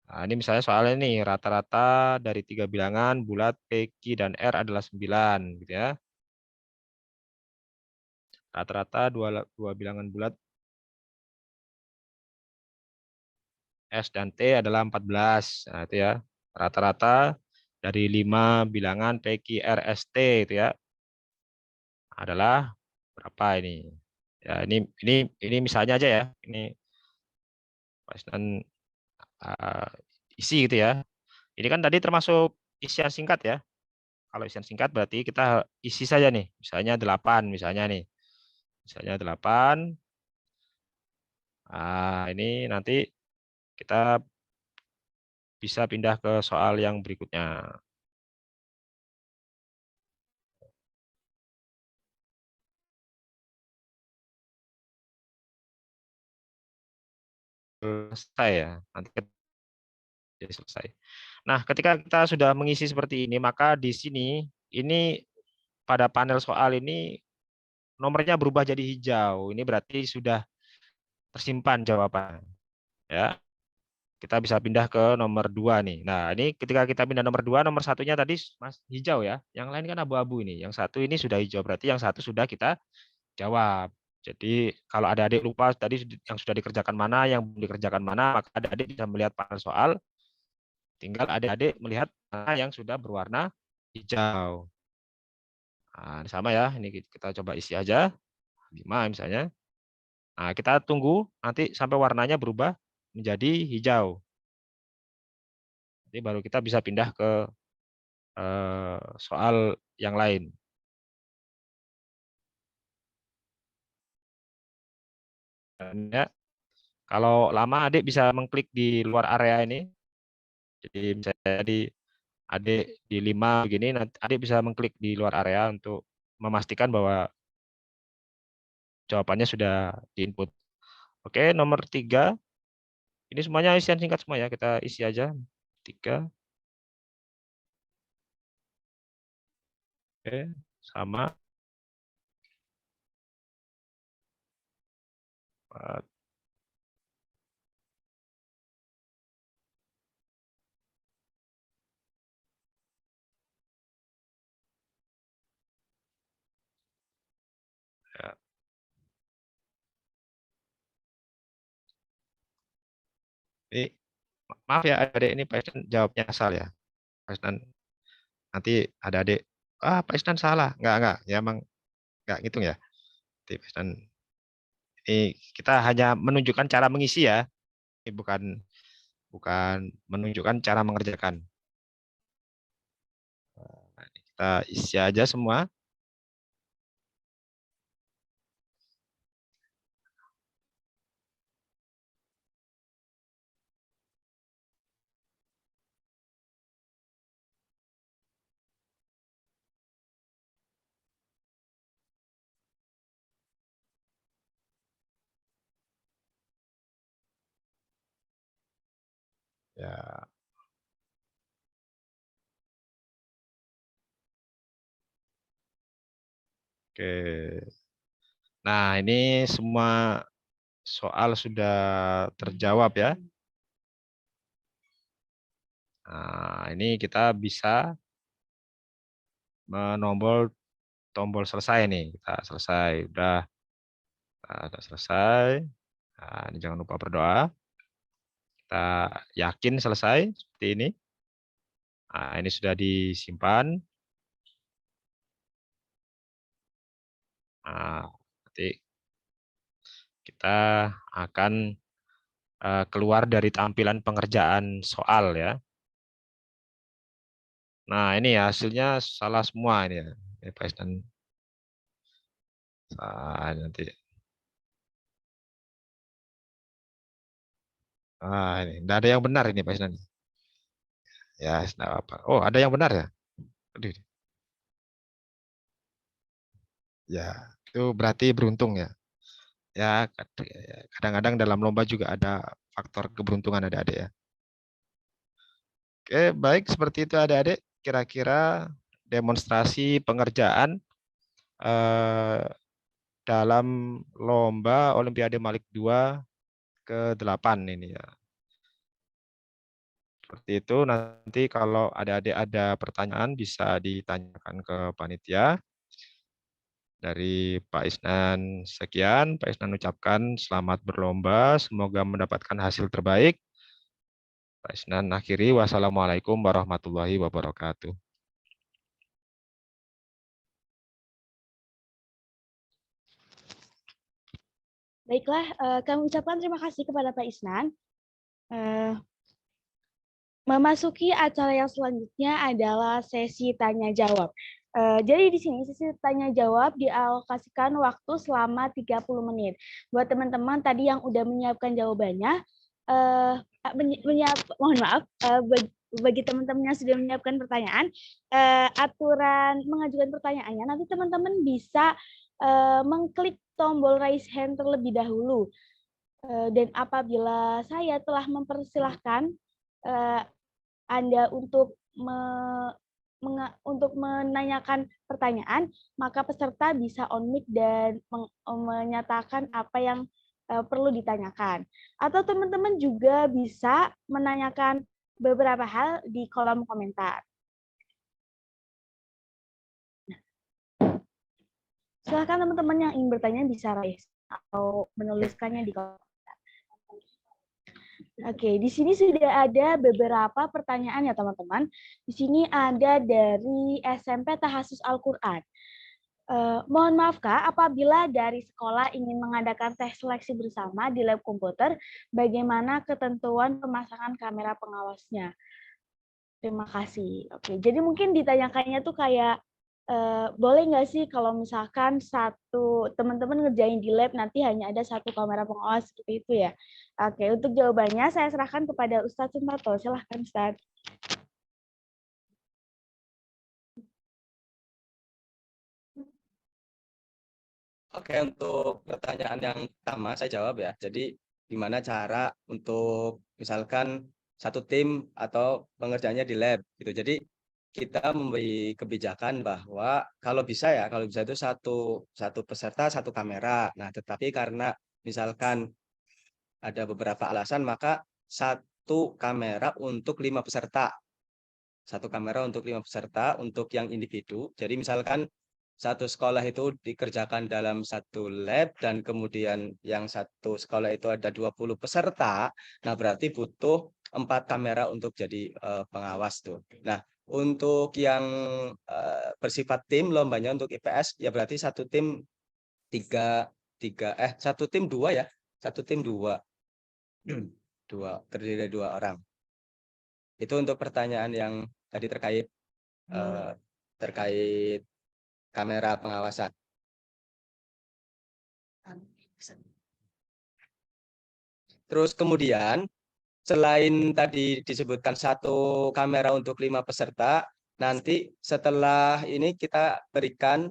Nah, ini misalnya soalnya nih rata-rata dari 3 bilangan bulat P, Q, dan R adalah 9 gitu ya. Rata-rata dua bilangan bulat S dan T adalah 14. Nah, itu ya. Rata-rata dari 5 bilangan P, Q, R, S, T itu ya adalah berapa ini? Ya, ini misalnya aja ya. Ini dan isi gitu ya. Ini kan tadi termasuk isian singkat ya. Kalau isian singkat berarti kita isi saja nih. Misalnya 8 misalnya nih. Misalnya 8. Nah, ini nanti kita bisa pindah ke soal yang berikutnya. Selesai ya. Nanti jadi selesai. Nah, ketika kita sudah mengisi seperti ini, maka di sini ini pada panel soal ini nomornya berubah jadi hijau. Ini berarti sudah tersimpan jawaban. Ya, kita bisa pindah ke nomor 2 nih. Nah, ini ketika kita pindah nomor 2, nomor satunya tadi mas hijau ya. Yang lain kan abu-abu ini. Yang satu ini sudah hijau, berarti yang satu sudah kita jawab. Jadi kalau ada adik lupa tadi yang sudah dikerjakan mana, yang belum dikerjakan mana, maka adik bisa melihat panel soal. Tinggal adik-adik melihat mana yang sudah berwarna hijau. Nah, sama ya, ini kita coba isi aja. 5 misalnya. Nah, kita tunggu nanti sampai warnanya berubah menjadi hijau. Jadi baru kita bisa pindah ke soal yang lain. Dan ya, kalau lama adik bisa mengklik di luar area ini. Jadi misalnya di adik di 5 begini, nanti adik bisa mengklik di luar area untuk memastikan bahwa jawabannya sudah diinput. Oke, nomor 3. Ini semuanya isian singkat semua ya, kita isi aja. 3. Oke, sama. 4. Ya. Ini, maaf ya adik ini Pak Isnan jawabnya asal ya. Pak Isnan nanti ada adik, Pak Isnan salah. Enggak. Ya emang enggak ngitung ya. Nanti Pak Isnan, ini kita hanya menunjukkan cara mengisi ya. Ini bukan bukan menunjukkan cara mengerjakan. Nah, kita isi aja semua. Ya, oke. Nah, ini semua soal sudah terjawab ya. Nah, ini kita bisa menombol tombol selesai nih. Kita selesai, udah selesai. Nah, ini jangan lupa berdoa. Kita yakin selesai seperti ini. Nah, ini sudah disimpan. Nah, nanti kita akan keluar dari tampilan pengerjaan soal ya. Nah, ini ya hasilnya salah semua ini ya. Pak Isnan. Nanti. Ini enggak ada yang benar ini Pak Isnan. Ya, enggak apa. Oh, ada yang benar ya? Aduh. Ya, itu berarti beruntung ya. Ya, kadang-kadang dalam lomba juga ada faktor keberuntungan adik-adik ya. Oke, baik seperti itu adik-adik. Kira-kira demonstrasi pengerjaan dalam lomba Olimpiade Malik 2 ke-8 ini ya. Seperti itu, nanti kalau adik-adik ada pertanyaan bisa ditanyakan ke panitia. Dari Pak Isnan sekian, Pak Isnan ucapkan selamat berlomba, semoga mendapatkan hasil terbaik. Pak Isnan akhiri, wassalamualaikum warahmatullahi wabarakatuh. Baiklah, kami ucapkan terima kasih kepada Pak Isnan. Memasuki acara yang selanjutnya adalah sesi tanya jawab. Jadi di sini sesi tanya jawab dialokasikan waktu selama 30 menit. Buat teman-teman tadi yang udah menyiapkan jawabannya, mohon maaf, bagi teman-teman yang sudah menyiapkan pertanyaan, aturan mengajukan pertanyaannya, nanti teman-teman bisa mengklik tombol raise hand terlebih dahulu. Dan apabila saya telah mempersilahkan Anda untuk menanyakan pertanyaan, maka peserta bisa on mic dan menyatakan apa yang perlu ditanyakan. Atau teman-teman juga bisa menanyakan beberapa hal di kolom komentar. Silakan teman-teman yang ingin bertanya bisa raise atau menuliskannya di kolom. Oke, di sini sudah ada beberapa pertanyaan ya teman-teman. Di sini ada dari SMP Tahasus Al-Quran. Mohon maaf Kak, apabila dari sekolah ingin mengadakan tes seleksi bersama di lab komputer, bagaimana ketentuan pemasangan kamera pengawasnya? Terima kasih. Oke, jadi mungkin ditanyakannya tuh kayak, boleh nggak sih kalau misalkan satu teman-teman ngerjain di lab nanti hanya ada satu kamera pengawas seperti itu ya? Oke, untuk jawabannya saya serahkan kepada Ustadz Sumarto. Silahkan Ustadz. Oke, untuk pertanyaan yang pertama saya jawab ya. Jadi gimana cara untuk misalkan satu tim atau pengerjaannya di lab gitu. Jadi kita memberi kebijakan bahwa kalau bisa itu satu peserta satu kamera. Nah, tetapi karena misalkan ada beberapa alasan maka satu kamera untuk 5 peserta. Satu kamera untuk 5 peserta untuk yang individu. Jadi misalkan satu sekolah itu dikerjakan dalam satu lab dan kemudian yang satu sekolah itu ada 20 peserta, nah berarti butuh 4 kamera untuk jadi pengawas tuh. Nah, untuk yang bersifat tim lombanya untuk IPS ya berarti satu tim satu tim 2 ya. Satu tim 2. Terdiri dari 2 orang. Itu untuk pertanyaan yang tadi terkait kamera pengawasan. Terus kemudian selain tadi disebutkan satu kamera untuk 5 peserta, nanti setelah ini kita berikan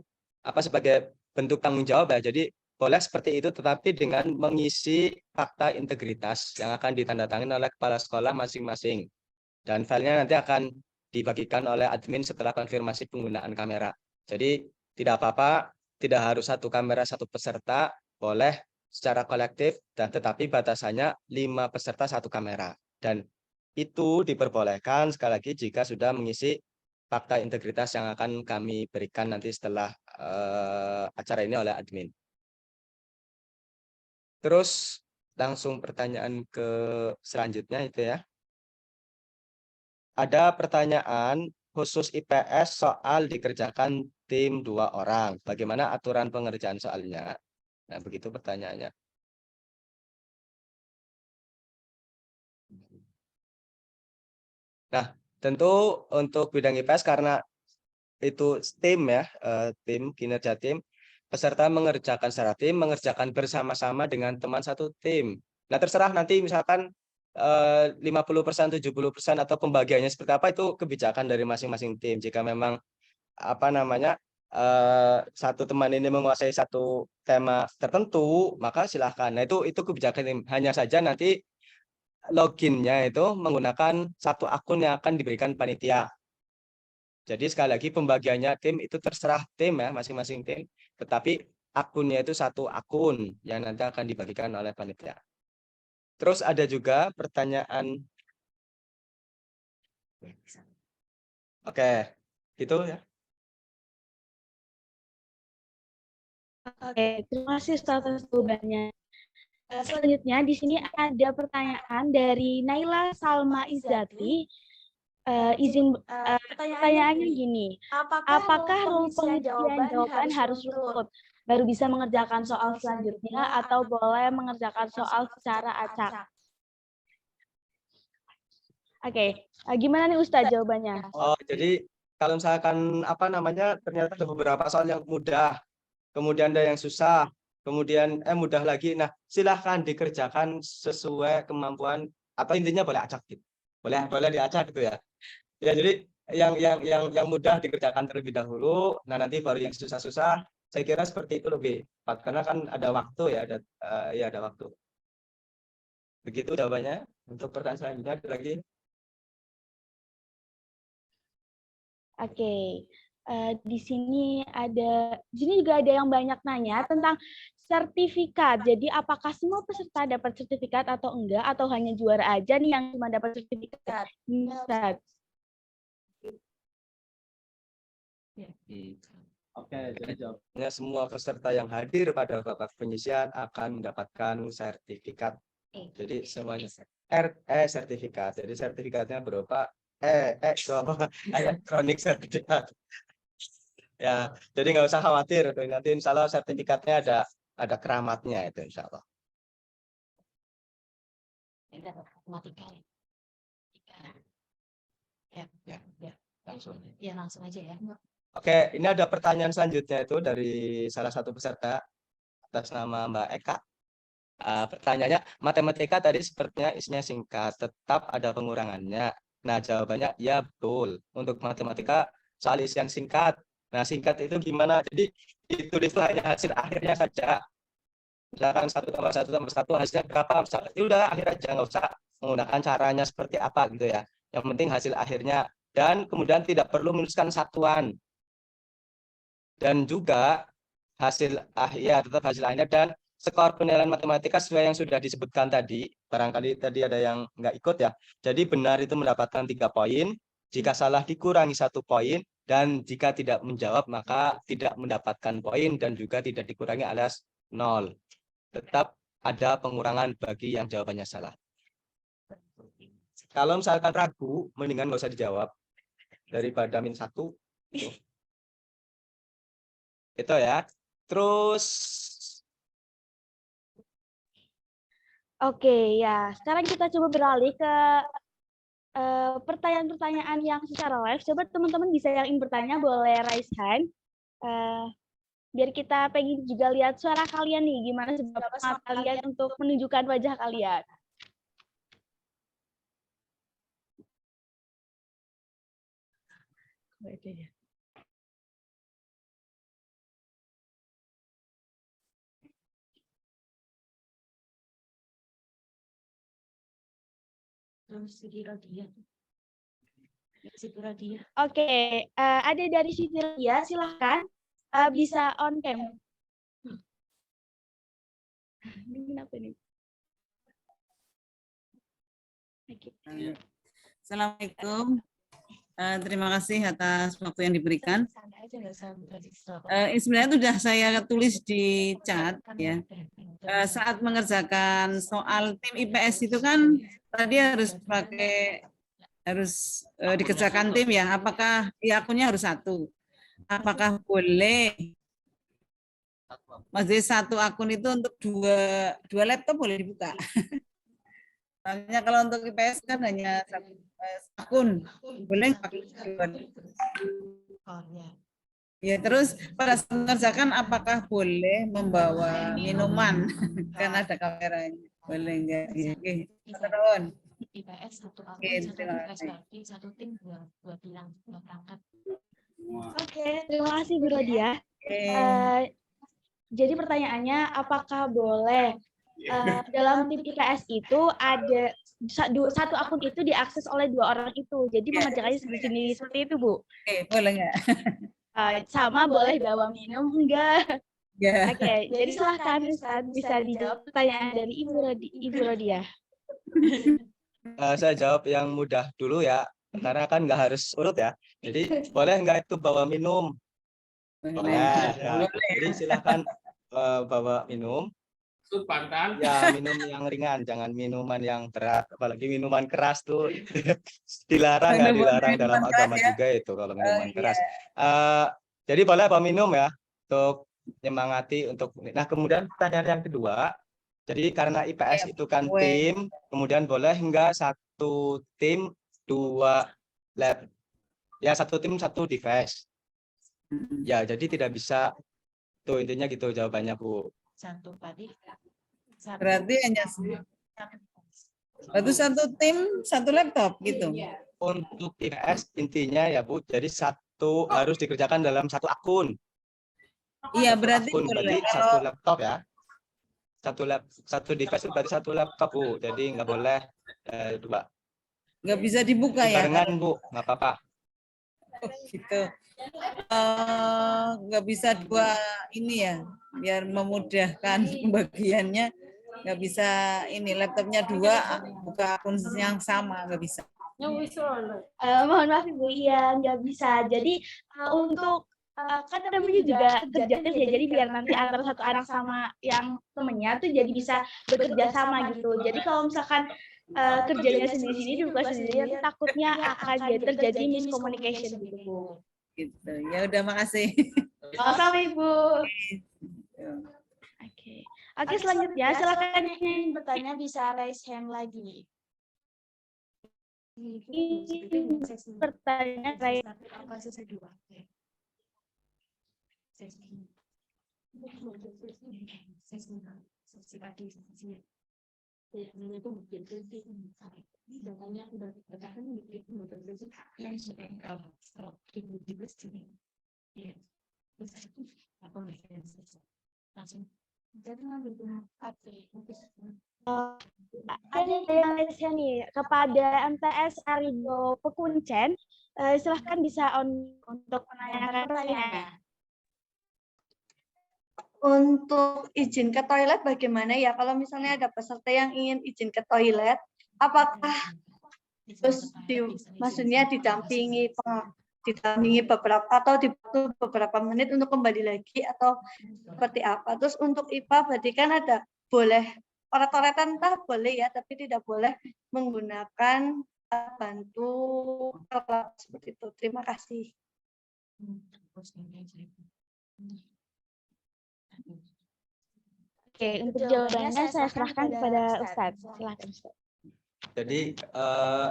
sebagai bentuk tanggung jawab ya. Jadi boleh seperti itu tetapi dengan mengisi fakta integritas yang akan ditandatangani oleh kepala sekolah masing-masing. Dan filenya nanti akan dibagikan oleh admin setelah konfirmasi penggunaan kamera. Jadi tidak apa-apa, tidak harus satu kamera satu peserta, boleh secara kolektif, dan tetapi batasannya 5 peserta 1 kamera. Dan itu diperbolehkan sekali lagi jika sudah mengisi fakta integritas yang akan kami berikan nanti setelah acara ini oleh admin. Terus langsung pertanyaan ke selanjutnya itu ya. Ada pertanyaan khusus IPS soal dikerjakan tim 2 orang. Bagaimana aturan pengerjaan soalnya? Nah, begitu pertanyaannya. Nah, tentu untuk bidang IPS karena itu tim ya, tim, kinerja tim, peserta mengerjakan secara tim, mengerjakan bersama-sama dengan teman satu tim. Nah, terserah nanti misalkan 50%, 70% atau pembagiannya seperti apa, itu kebijakan dari masing-masing tim. Jika memang apa namanya satu teman ini menguasai satu tema tertentu, maka silahkan. Nah, itu kebijakan tim. Hanya saja nanti loginnya itu menggunakan satu akun yang akan diberikan panitia. Jadi sekali lagi pembagiannya tim itu terserah tim ya, masing-masing tim. Tetapi akunnya itu satu akun yang nanti akan dibagikan oleh panitia. Terus ada juga pertanyaan. Oke, gitu ya. Oke, terima kasih atas jawabannya. Selanjutnya di sini ada pertanyaan dari Naila Salma Izzati. Pertanyaannya gini, apakah rule pengisian jawaban harus runut baru bisa mengerjakan soal selanjutnya atau boleh mengerjakan soal secara acak? Oke, gimana nih Ustadz jawabannya? Oh, jadi kalau misalkan apa namanya ternyata ada beberapa soal yang mudah, kemudian ada yang susah, kemudian mudah lagi. Nah, silahkan dikerjakan sesuai kemampuan atau intinya boleh acak gitu. Boleh diacak gitu ya. Ya, jadi yang mudah dikerjakan terlebih dahulu. Nah, nanti baru yang susah-susah. Saya kira seperti itu lebih tepat karena kan ada waktu ya, ada waktu. Begitu jawabannya. Untuk pertanyaan selanjutnya ada lagi. Oke, di sini juga ada yang banyak nanya tentang sertifikat. Jadi apakah semua peserta dapat sertifikat atau enggak, atau hanya juara aja nih yang cuma dapat sertifikat? Ustadz. Oke, jadi jawabnya semua peserta yang hadir pada babak penyisian akan mendapatkan sertifikat. Jadi semuanya sertifikat. Jadi sertifikatnya berupa elektronik sertifikat. Ya, jadi nggak usah khawatir. Nanti insya Allah sertifikatnya ada keramatnya itu insya Allah. Langsung aja ya. Oke, ini ada pertanyaan selanjutnya itu dari salah satu peserta atas nama Mbak Eka. Pertanyaannya, matematika tadi sepertinya isinya singkat, tetap ada pengurangannya. Nah, jawabannya ya betul. Untuk matematika soal isian singkat. Nah, singkat itu gimana? Jadi ditulislah hasil akhirnya saja. Misalkan 1+1+1 hasilnya berapa? Misalkan, ya udah akhir aja, nggak usah menggunakan caranya seperti apa gitu ya. Yang penting hasil akhirnya. Dan kemudian tidak perlu menuliskan satuan. Dan juga tetap hasil akhirnya dan skor penilaian matematika sesuai yang sudah disebutkan tadi. Barangkali tadi ada yang nggak ikut ya. Jadi benar itu mendapatkan 3 poin. Jika salah dikurangi 1 poin. Dan jika tidak menjawab maka tidak mendapatkan poin dan juga tidak dikurangi alias 0. Tetap ada pengurangan bagi yang jawabannya salah. Kalau misalkan ragu, mendingan nggak usah dijawab. Daripada -1. Itu ya. Terus Oke, ya. Sekarang kita coba beralih ke pertanyaan-pertanyaan yang secara live. Coba teman-teman bisa yang ingin bertanya boleh raise hand. Biar kita pengen juga lihat suara kalian nih, gimana seberapa semangat kalian untuk menunjukkan wajah kalian. Oke, ada dari Siti Radia, silahkan bisa on cam. Ini kenapa nih? Oke. Assalamualaikum. Terima kasih atas waktu yang diberikan. Ini sebenarnya sudah saya tulis di chat ya. Saat mengerjakan soal tim IPS itu kan tadi harus dikerjakan tim ya. Apakah ya akunnya harus satu? Apakah boleh? Maksudnya satu akun itu untuk dua laptop boleh dibuka. Soalnya kalau untuk IPS kan hanya satu akun, boleh pakai dua. Ya, terus pada saat mengerjakan apakah boleh membawa minuman karena ada kameranya? Boleh enggak? Ya, oke. Terus. IPS satu akun, Oke, satu terima tugas kasih. berarti satu tim dua bilang dua perangkat. Oke, terima kasih Bu Rodia. Jadi pertanyaannya, apakah boleh dalam tim IPS itu ada satu akun itu diakses oleh dua orang itu, jadi mengerjakannya sendiri-sendiri seperti itu, Bu? Oke, boleh enggak? Sama boleh bawa minum enggak? Ya. Oke, jadi silahkan Ustaz bisa dijawab pertanyaan dari Ibu Rodia. Saya jawab yang mudah dulu ya, karena kan nggak harus urut ya. Jadi boleh nggak itu bawa minum? Boleh. Ya. Jadi silakan bawa minum. Ya minum yang ringan, jangan minuman yang berat, apalagi minuman keras tuh dilarang ya, dilarang dalam agama juga itu kalau minuman keras. Jadi boleh bawa minum ya untuk menyemangati untuk. Nah kemudian pertanyaan yang kedua, jadi karena IPS itu kan tim, kemudian boleh enggak satu tim dua lab? Ya satu tim satu device. Ya jadi tidak bisa. Tuh intinya gitu jawabannya Bu. Satu tadi. Berarti hanya satu tim satu laptop gitu. Untuk IPS intinya ya Bu, jadi satu harus dikerjakan dalam satu akun. Iya berarti Akun berarti satu laptop ya. Satu device itu berarti satu laptop Bu, jadi nggak boleh dua. Nggak bisa dibuka ya? Barengan Bu, nggak apa-apa. Gitu. Nggak bisa dua ini ya, biar memudahkan pembagiannya. Nggak bisa ini laptopnya dua buka akun yang sama, nggak bisa. Mohon maaf Ibu, iya nggak bisa. Jadi untuk kan namanya juga kerja ya, jadi biar nanti antara satu anak sama yang temennya tuh jadi bisa bekerja sama gitu. Jadi kalau misalkan kerjanya sendiri-sendiri dibuka sendiri, takutnya akan terjadi miscommunication gitu Bu. Gitu. Ya udah, makasih. Sama Ibu. Oke, selanjutnya silakan yang ingin bertanya bisa raise hand lagi. Ini pertanyaan raise Apa sesi dua? Sesi pagi, sesi itu mungkin datanya udah dikatakan mungkin yang sedang di sini. Ya, apa langsung. Ada yang raise nih kepada MTS Arido Pekuncen, silahkan bisa untuk menanyakan pertanyaan. Untuk izin ke toilet bagaimana ya? Kalau misalnya ada peserta yang ingin izin ke toilet, apakah terus maksudnya didampingi beberapa menit untuk kembali lagi atau seperti apa? Terus untuk IPA berarti kan ada boleh coret-coretan entah boleh ya, tapi tidak boleh menggunakan bantu seperti itu. Terima kasih. Oke, untuk jawabannya saya serahkan kepada Ustadz. Silakan Ustadz. Jadi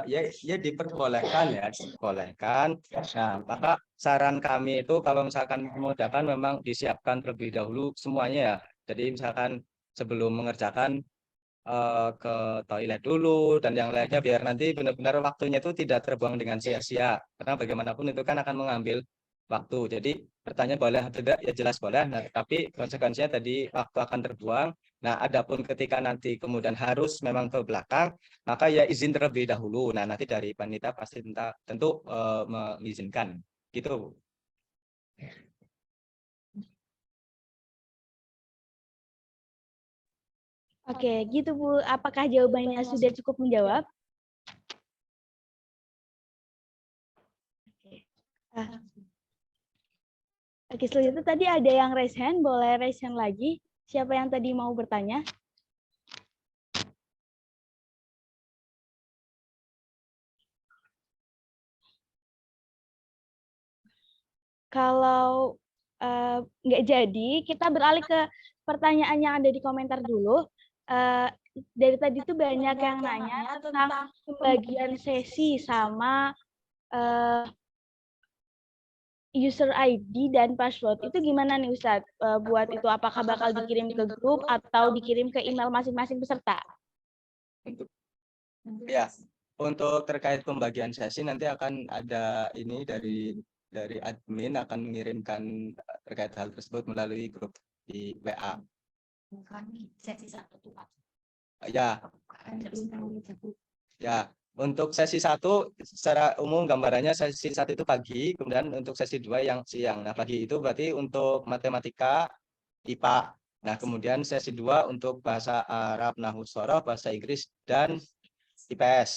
ya diperbolehkan ya, diperbolehkan. Nah, maka saran kami itu kalau misalkan memudahkan memang disiapkan terlebih dahulu semuanya ya. Jadi misalkan sebelum mengerjakan ke toilet dulu dan yang lainnya biar nanti benar-benar waktunya itu tidak terbuang dengan sia-sia. Karena bagaimanapun itu kan akan mengambil waktu. Jadi pertanyaan boleh atau tidak ya jelas boleh. Nah, tapi konsekuensinya tadi waktu akan terbuang. Nah, adapun ketika nanti kemudian harus memang ke belakang, maka ya izin terlebih dahulu. Nah, nanti dari panitia pasti tentu mengizinkan. Gitu. Oke, gitu Bu. Apakah jawabannya sudah cukup menjawab? Ah, Oke, selanjutnya tadi ada yang raise hand, boleh raise hand lagi. Siapa yang tadi mau bertanya? Kalau nggak jadi, kita beralih ke pertanyaan yang ada di komentar dulu. Dari tadi tuh banyak yang nanya tentang pembagian sesi sama user ID dan password. Itu gimana nih Ustadz? Buat itu apakah bakal dikirim ke grup atau dikirim ke email masing-masing peserta? Ya, untuk terkait pembagian sesi nanti akan ada ini dari admin akan mengirimkan terkait hal tersebut melalui grup di WA. Sesi 1 tuh Pak. Ya, ya. Untuk sesi 1 secara umum gambarannya sesi 1 itu pagi, kemudian untuk sesi 2 yang siang. Nah, pagi itu berarti untuk matematika, IPA. Nah, kemudian sesi 2 untuk bahasa Arab, Nahwu, Shoroh, bahasa Inggris, dan IPS.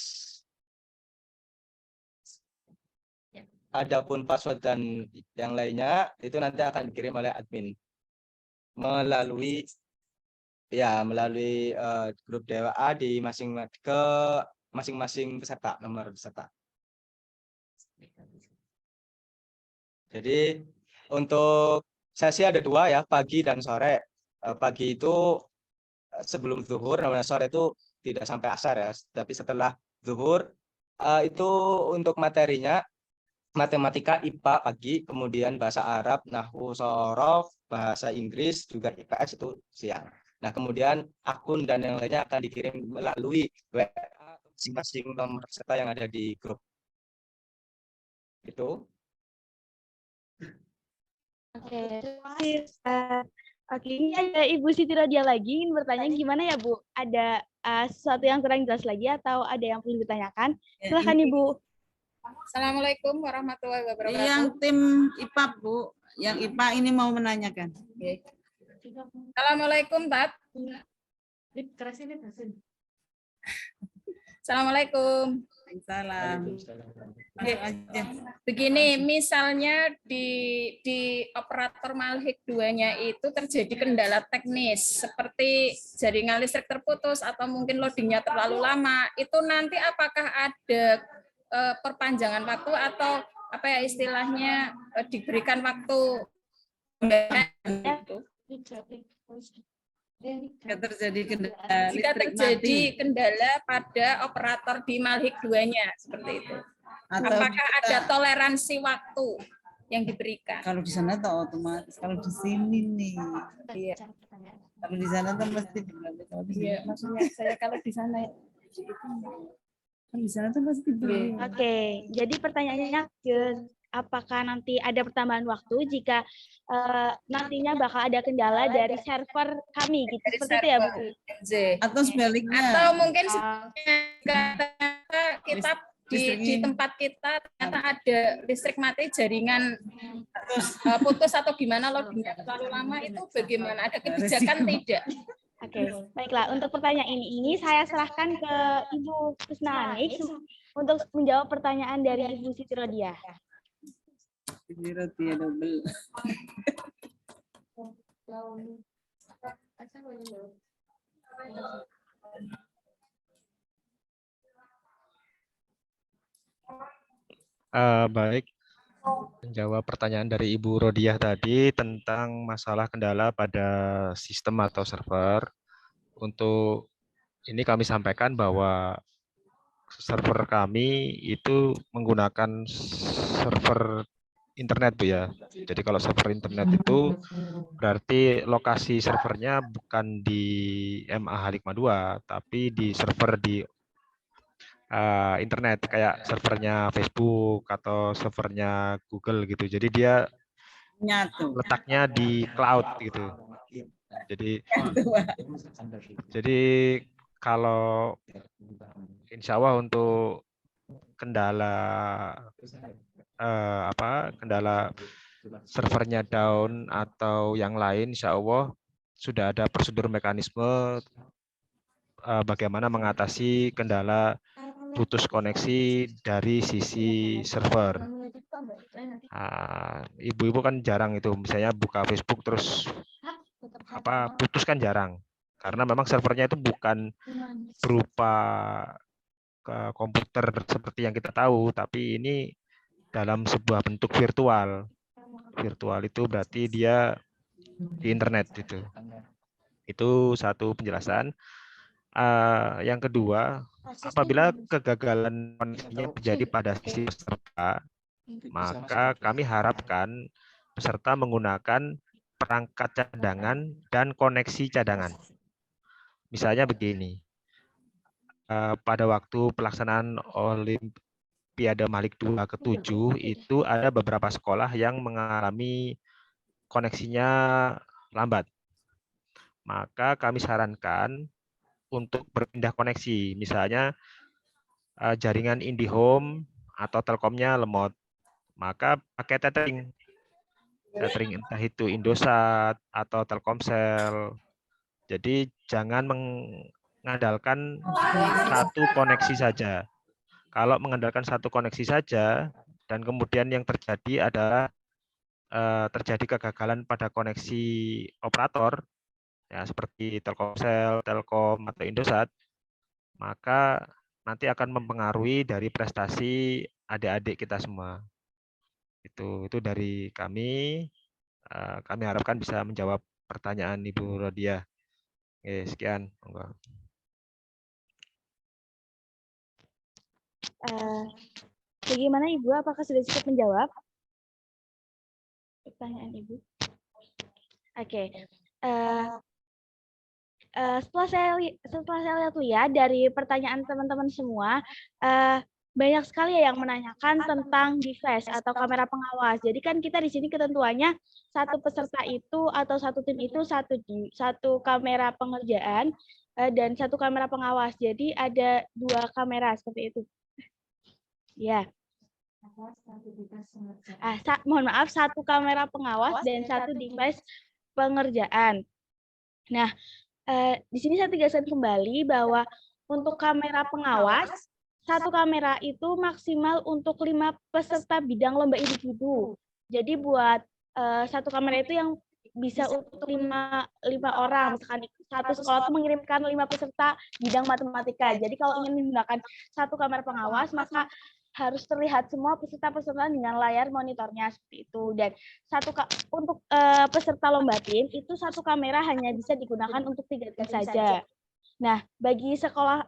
Adapun password dan yang lainnya itu nanti akan dikirim oleh admin melalui grup DWA di masing-masing peserta, nomor peserta. Jadi untuk sesi ada 2 ya, pagi dan sore. Pagi itu sebelum zuhur, nah sore itu tidak sampai asar ya, tapi setelah zuhur itu untuk materinya matematika IPA pagi, kemudian bahasa Arab, Nahwu, Shoroh, bahasa Inggris, juga IPS itu siang. Nah, kemudian akun dan yang lainnya akan dikirim melalui WA masing-masing nomor peserta yang ada di grup. Itu. Oke, terima kasih Ustaz. Oke, ini ada Ibu Siti Rodia lagi ingin bertanya gimana ya Bu? Ada sesuatu yang kurang jelas lagi atau ada yang perlu ditanyakan? Silakan Ibu. Assalamualaikum warahmatullahi wabarakatuh. Yang tim IPA Bu, yang IPA ini mau menanyakan. Assalamualaikum Tat. Assalamualaikum. Salam. Begini, misalnya di operator Malhik 2-nya itu terjadi kendala teknis seperti jaringan listrik terputus atau mungkin loadingnya terlalu lama, itu nanti apakah ada perpanjangan waktu atau apa ya istilahnya diberikan waktu jika terjadi kendala pada operator di Malhik 2-nya seperti itu. Atau apakah ada toleransi waktu yang diberikan? Kalau di sana tuh otomatis, kalau di sini nih. Iya. Kalau di sana tuh pasti Iya, maksudnya saya kalau di sana kan di sana tuh pasti Oke, jadi pertanyaannya apakah nanti ada pertambahan waktu jika nantinya bakal ada kendala dari server kami gitu, seperti itu ya Bu? Atau sebaliknya. Atau mungkin kita di tempat kita ternyata ada listrik mati, jaringan putus atau gimana, loadingnya terlalu lama, itu bagaimana? Ada kebijakan tidak? Oke, baiklah. Untuk pertanyaan ini saya serahkan ke Ibu Kusnanik untuk menjawab pertanyaan dari Ibu Siti Rodia. Siti Rodia double. Baik, menjawab pertanyaan dari Ibu Rodiah tadi tentang masalah kendala pada sistem atau server. Untuk ini kami sampaikan bahwa server kami itu menggunakan server internet Bu ya. Jadi kalau server internet itu berarti lokasi servernya bukan di MA Halikma 2, tapi di server di internet kayak servernya Facebook atau servernya Google gitu. Jadi dia letaknya di cloud gitu. Jadi kalau insya Allah untuk kendala kendala servernya down atau yang lain, insya Allah sudah ada prosedur mekanisme bagaimana mengatasi kendala putus koneksi dari sisi server. Ibu-ibu kan jarang itu, misalnya buka Facebook terus putus kan jarang, karena memang servernya itu bukan berupa komputer seperti yang kita tahu, tapi ini dalam sebuah bentuk virtual. Virtual itu berarti dia di internet itu. Itu satu penjelasan. Yang kedua, apabila kegagalan koneksinya terjadi pada sisi peserta, maka kami harapkan peserta menggunakan perangkat cadangan dan koneksi cadangan. Misalnya begini, pada waktu pelaksanaan Olimpiade Mahlik II ke-7 itu ada beberapa sekolah yang mengalami koneksinya lambat. Maka kami sarankan untuk berpindah koneksi, misalnya jaringan IndiHome atau Telkomnya lemot, maka pakai tethering entah itu Indosat atau Telkomsel. Jadi jangan mengandalkan satu koneksi saja. Kalau mengandalkan satu koneksi saja dan kemudian yang terjadi adalah terjadi kegagalan pada koneksi operator, ya seperti Telkomsel, Telkom atau Indosat, maka nanti akan mempengaruhi dari prestasi adik-adik kita semua. Itu dari kami. Kami harapkan bisa menjawab pertanyaan Ibu Rodia. Oke, sekian. Bagaimana Ibu? Apakah sudah cukup menjawab pertanyaan Ibu? Oke. Setelah saya lihat dari pertanyaan teman-teman semua, banyak sekali ya yang menanyakan tentang device atau kamera pengawas. Jadi kan kita di sini ketentuannya satu peserta itu atau satu tim itu satu kamera pengerjaan dan satu kamera pengawas. Jadi ada 2 kamera seperti itu. Ya. Mohon maaf, satu kamera pengawas dan satu device pengerjaan. Nah, di sini saya tegaskan kembali bahwa untuk kamera pengawas, satu kamera itu maksimal untuk 5 peserta bidang lomba individu. Jadi buat satu kamera itu yang bisa untuk 5 orang. Misalkan satu sekolah itu mengirimkan 5 peserta bidang matematika. Jadi kalau ingin menggunakan satu kamera pengawas, maka harus terlihat semua peserta-peserta dengan layar monitornya seperti itu. Dan untuk peserta lomba tim itu satu kamera hanya bisa digunakan untuk 3 tim saja. Nah, bagi sekolah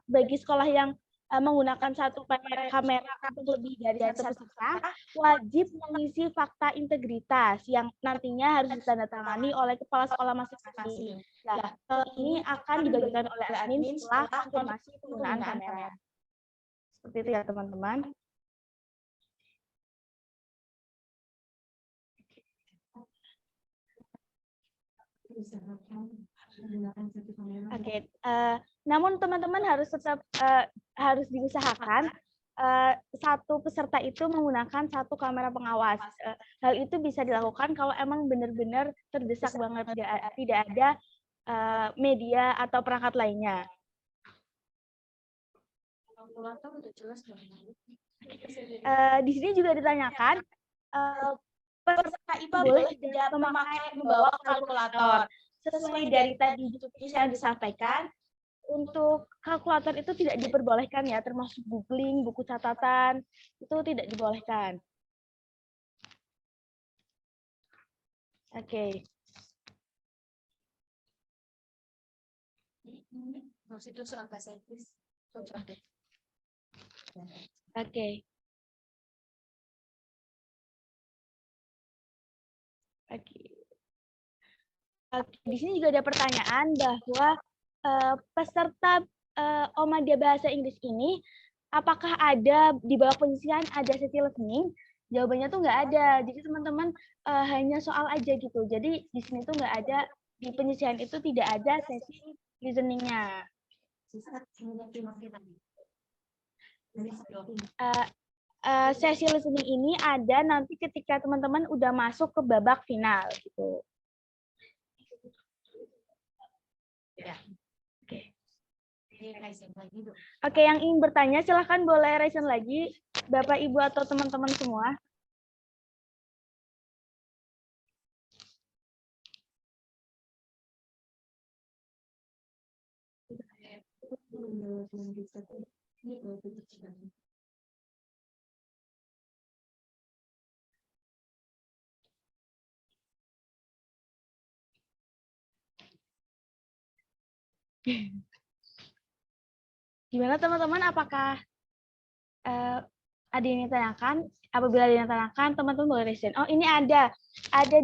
yang menggunakan satu kamera untuk lebih dari satu peserta, wajib mengisi fakta integritas yang nantinya harus ditandatangani oleh kepala sekolah masing-masing. Nah, ini akan dibagikan oleh admin setelah konfirmasi penggunaan kamera. Seperti itu ya, teman-teman. Oke, namun teman-teman harus tetap harus diusahakan satu peserta itu menggunakan satu kamera pengawas. Hal itu bisa dilakukan kalau emang benar-benar terdesak banget, tidak ada media atau perangkat lainnya. Di sini juga ditanyakan peserta itu boleh tidak membawa kalkulator. Sesuai dari tadi yang disampaikan, untuk kalkulator itu tidak diperbolehkan ya, termasuk googling, buku catatan, itu tidak dibolehkan. Oke. Itu soal bahasa Inggris. Oke. Di sini juga ada pertanyaan bahwa peserta Omadia Bahasa Inggris ini apakah ada di bawah penyisihan ada sesi listening? Jawabannya tuh nggak ada. Jadi teman-teman hanya soal aja gitu. Jadi di sini tuh nggak ada, di penyisihan itu tidak ada sesi listening-nya. Sesi listening ini ada nanti ketika teman-teman udah masuk ke babak final gitu. Ya. Oke. Oke, yang ingin bertanya silahkan boleh raise hand lagi, Bapak, Ibu, atau teman-teman semua. Gimana teman-teman, apakah ada yang ditanyakan? Apabila ada yang ditanyakan, teman-teman boleh raise hand. Oh, ini ada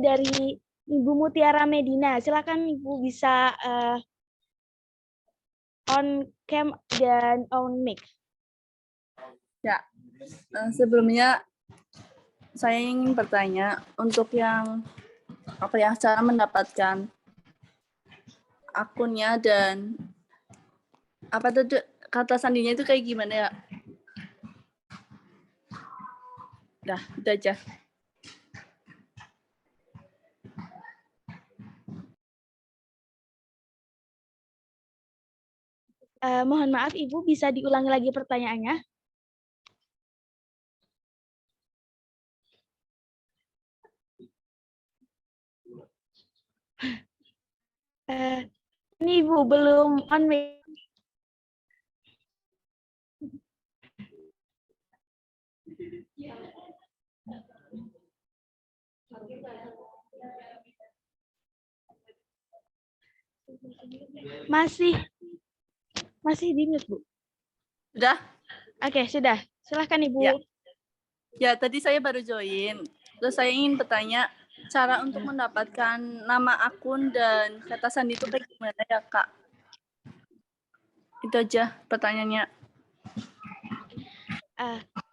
dari Ibu Mutiara Medina. Silakan Ibu bisa on cam dan on mic. Sebelumnya saya ingin bertanya untuk yang cara mendapatkan akunnya dan kata sandinya itu kayak gimana ya? Dah, itu aja. Mohon maaf Ibu, bisa diulangi lagi pertanyaannya? Ini Ibu belum on mic. Masih di mute, Bu. Sudah? Oke, sudah. Silahkan Ibu. Ya, tadi saya baru join. Terus saya ingin bertanya cara untuk mendapatkan nama akun dan kata sandi itu kayak gimana ya, Kak? Itu aja pertanyaannya.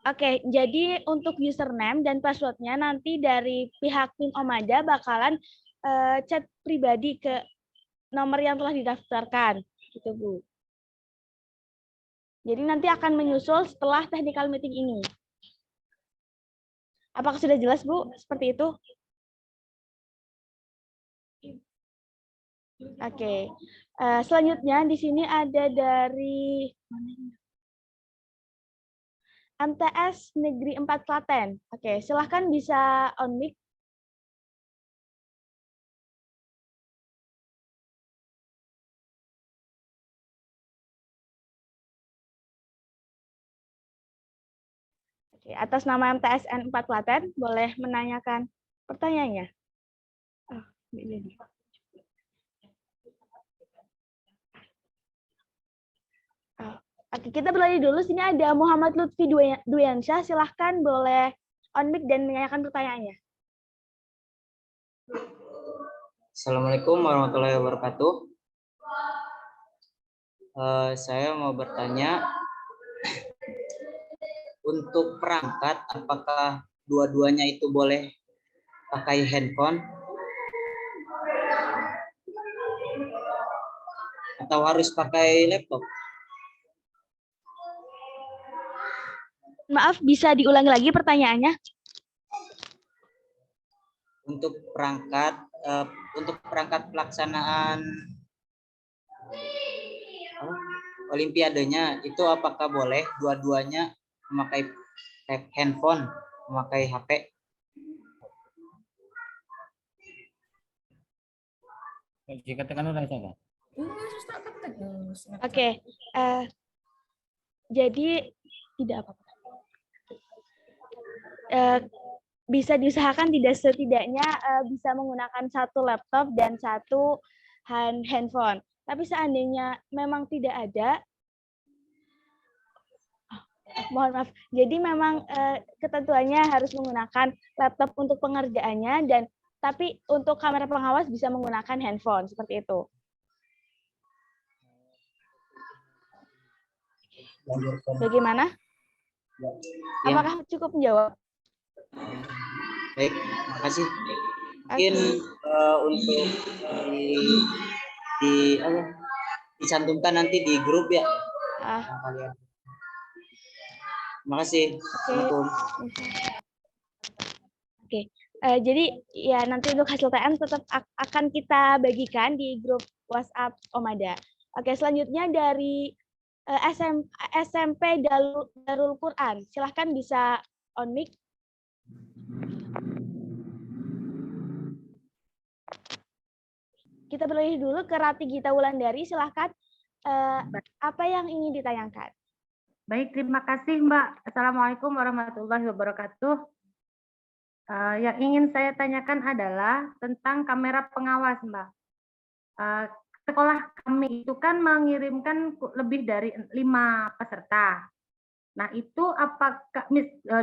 Oke, jadi untuk username dan passwordnya nanti dari pihak tim Omada bakalan chat pribadi ke nomor yang telah didaftarkan, gitu Bu. Jadi nanti akan menyusul setelah technical meeting ini. Apakah sudah jelas Bu? Seperti itu? Oke. Selanjutnya di sini ada dari MTS Negeri 4 Klaten. Oke, silahkan bisa on mic. Oke, atas nama MTSN 4 Klaten, boleh menanyakan pertanyaannya. Oh, ini. Oke, kita beralih dulu. Sini ada Muhammad Lutfi Duyansyah. Silahkan boleh on mic dan menanyakan pertanyaannya. Assalamualaikum warahmatullahi wabarakatuh. Saya mau bertanya, untuk perangkat, apakah dua-duanya itu boleh pakai handphone? Atau harus pakai laptop? Maaf, bisa diulangi lagi pertanyaannya? Untuk perangkat pelaksanaan Olimpiadenya itu apakah boleh dua-duanya memakai handphone, memakai HP? Oke, jadi tidak apa-apa. Bisa diusahakan tidak setidaknya bisa menggunakan satu laptop dan satu handphone. Tapi seandainya memang tidak ada, mohon maaf. Jadi memang ketentuannya harus menggunakan laptop untuk pengerjaannya dan tapi untuk kamera pengawas bisa menggunakan handphone seperti itu. Bagaimana? Apakah cukup menjawab? Baik, makasih. Mungkin untuk dicantumkan nanti di grup ya. Terima kasih. Assalamualaikum. Oke. Jadi ya nanti untuk hasil TM tetap akan kita bagikan di grup WhatsApp Omada. Oke, selanjutnya dari SMP Darul Quran. Silahkan bisa on mic. Kita beralih dulu ke Rati Gita Wulandari. Silahkan, apa yang ingin ditanyakan? Baik, terima kasih Mbak. Assalamualaikum warahmatullahi wabarakatuh. Yang ingin saya tanyakan adalah tentang kamera pengawas, Mbak. Sekolah kami itu kan mengirimkan lebih dari 5 peserta. Nah, itu apakah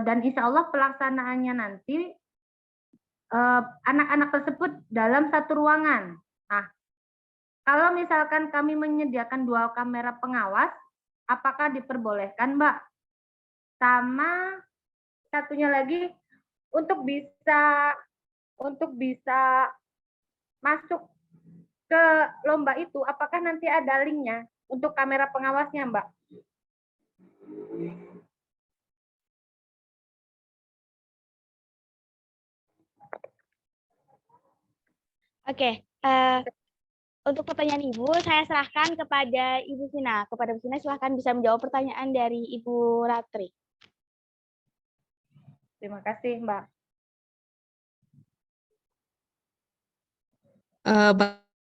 dan insya Allah pelaksanaannya nanti anak-anak tersebut dalam satu ruangan. Nah, kalau misalkan kami menyediakan 2 kamera pengawas, apakah diperbolehkan, Mbak? Sama satunya lagi, untuk bisa masuk ke lomba itu, apakah nanti ada linknya untuk kamera pengawasnya, Mbak? Oke, untuk pertanyaan Ibu, saya serahkan kepada Ibu Vina. Kepada Ibu Vina, silahkan bisa menjawab pertanyaan dari Ibu Ratri. Terima kasih, Mbak.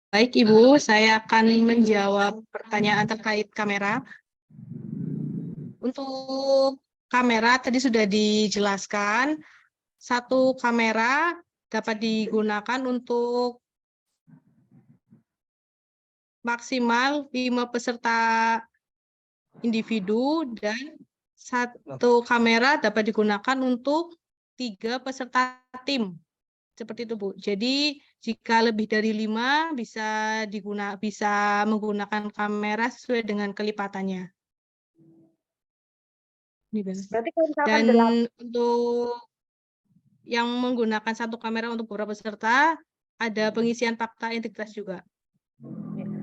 Baik, Ibu, saya akan menjawab pertanyaan terkait kamera. Untuk kamera tadi sudah dijelaskan, satu kamera dapat digunakan untuk maksimal 5 peserta individu dan satu kamera dapat digunakan untuk 3 peserta tim. Seperti itu, Bu. Jadi jika lebih dari 5 bisa menggunakan kamera sesuai dengan kelipatannya. Berarti kalau misalkan Dan untuk yang menggunakan satu kamera untuk beberapa peserta, ada pengisian fakta integritas juga.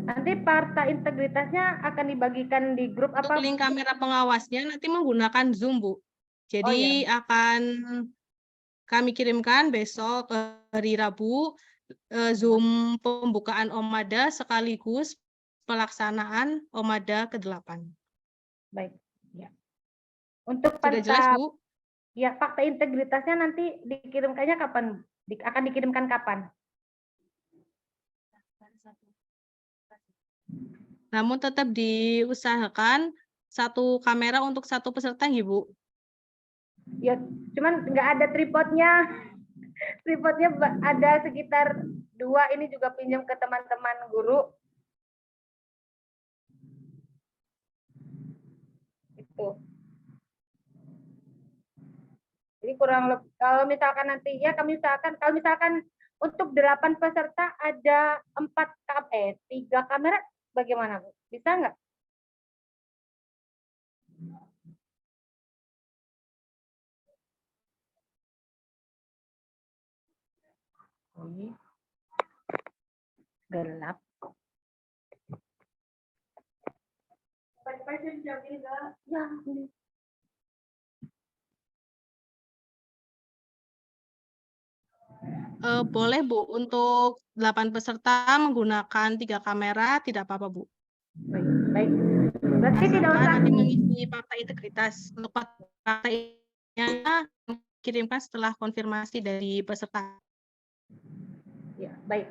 Nanti fakta integritasnya akan dibagikan di grup Untuk apa? link kamera pengawasnya nanti menggunakan Zoom, Bu. Jadi akan kami kirimkan besok hari Rabu Zoom pembukaan Omada sekaligus pelaksanaan Omada ke-8. Baik. Ya. Untuk Sudah jelas, Bu? Ya, fakta integritasnya nanti dikirimkannya kapan? Akan dikirimkan kapan? Namun tetap diusahakan satu kamera untuk satu peserta, Ibu. Ya, cuman nggak ada tripodnya. Tripodnya ada sekitar 2, ini juga pinjam ke teman-teman guru. Itu. Jadi kurang lebih, kalau misalkan nanti ya kami usahakan, kalau misalkan untuk 8 peserta ada 3 kamera, bagaimana, Bu? Bisa nggak? Gelap. Ya, Boleh, Bu. Untuk 8 peserta menggunakan 3 kamera, tidak apa-apa, Bu. Baik. Berarti tidak usah nanti mengisi fakta integritas. Untuk fakta integritasnya kirimkan setelah konfirmasi dari peserta. Ya, baik.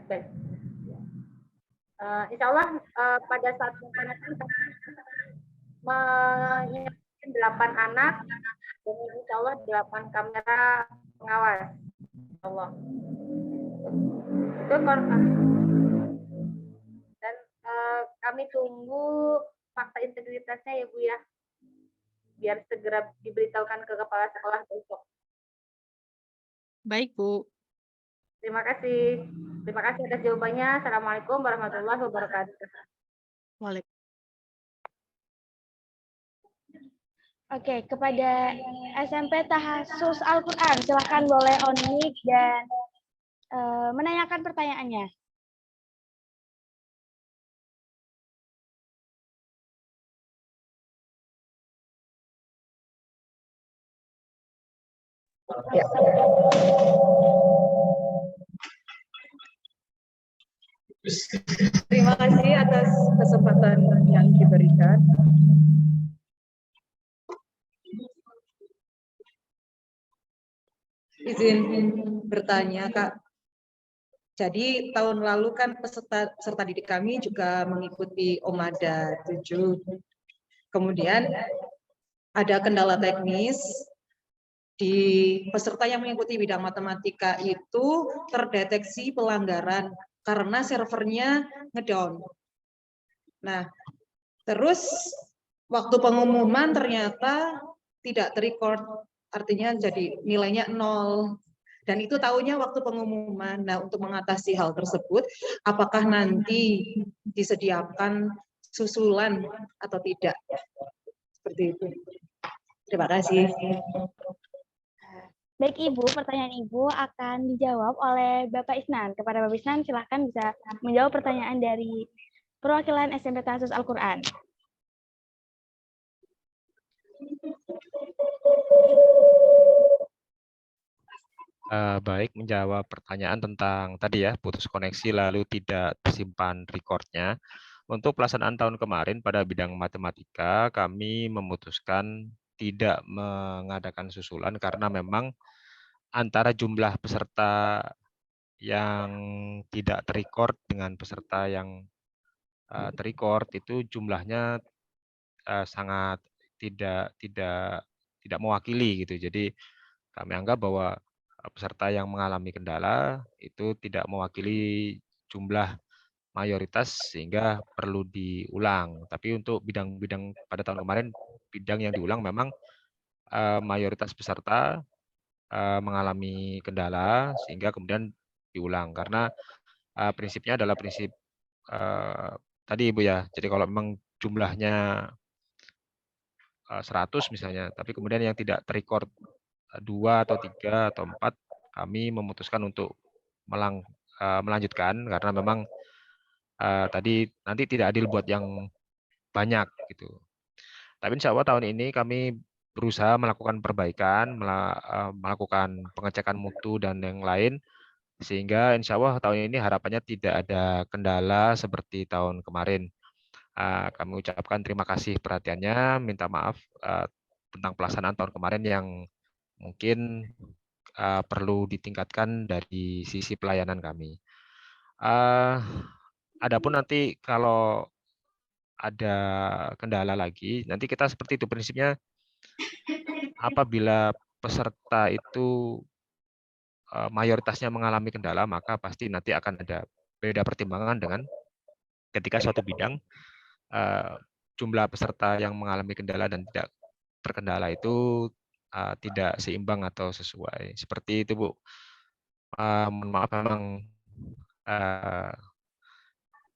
Insya Allah pada saat pembukaan menyiapkan 8 anak dengan insya Allah 8 kamera pengawas. Insya Allah. Itu dan kami tunggu fakta integritasnya ya Bu ya, biar segera diberitahukan ke kepala sekolah besok. Baik, Bu. Terima kasih atas jawabannya. Assalamualaikum warahmatullahi wabarakatuh. Waalaikumsalam. Oke, kepada SMP Tahasus Al-Quran, silahkan boleh on mic dan menanyakan pertanyaannya. Terima kasih atas kesempatan yang diberikan. Izin bertanya, Kak. Jadi tahun lalu kan peserta didik kami juga mengikuti Omada 7. Kemudian ada kendala teknis di peserta yang mengikuti bidang matematika itu terdeteksi pelanggaran karena servernya ngedown. Nah, terus waktu pengumuman ternyata tidak terrecord, artinya jadi nilainya 0. Dan itu tahunya waktu pengumuman. Nah, untuk mengatasi hal tersebut, apakah nanti disediakan susulan atau tidak? Seperti itu. Terima kasih. Baik Ibu, pertanyaan Ibu akan dijawab oleh Bapak Isnan. Kepada Bapak Isnan, silakan bisa menjawab pertanyaan dari perwakilan SMP Tahfiz Al-Quran. Baik, menjawab pertanyaan tentang tadi ya, putus koneksi lalu tidak tersimpan recordnya. Untuk pelaksanaan tahun kemarin pada bidang matematika, kami memutuskan tidak mengadakan susulan karena memang antara jumlah peserta yang tidak terrecord dengan peserta yang terrecord itu jumlahnya sangat tidak mewakili gitu. Jadi kami anggap bahwa peserta yang mengalami kendala itu tidak mewakili jumlah mayoritas sehingga perlu diulang. Tapi untuk bidang-bidang pada tahun kemarin, bidang yang diulang memang mayoritas peserta mengalami kendala sehingga kemudian diulang. Karena prinsipnya adalah prinsip tadi Ibu ya. Jadi kalau memang jumlahnya 100 misalnya, tapi kemudian yang tidak terrecord 2 atau 3 atau 4, kami memutuskan untuk melanjutkan karena memang tadi nanti tidak adil buat yang banyak gitu. Tapi insya Allah tahun ini kami berusaha melakukan perbaikan, melakukan pengecekan mutu dan yang lain, sehingga insya Allah tahun ini harapannya tidak ada kendala seperti tahun kemarin. Kami ucapkan terima kasih perhatiannya, minta maaf tentang pelaksanaan tahun kemarin yang mungkin perlu ditingkatkan dari sisi pelayanan kami. Adapun nanti kalau ada kendala lagi, nanti kita seperti itu prinsipnya, apabila peserta itu mayoritasnya mengalami kendala, maka pasti nanti akan ada beda pertimbangan dengan ketika suatu bidang jumlah peserta yang mengalami kendala dan tidak terkendala itu tidak seimbang atau sesuai. Seperti itu, Bu. Mohon maaf, memang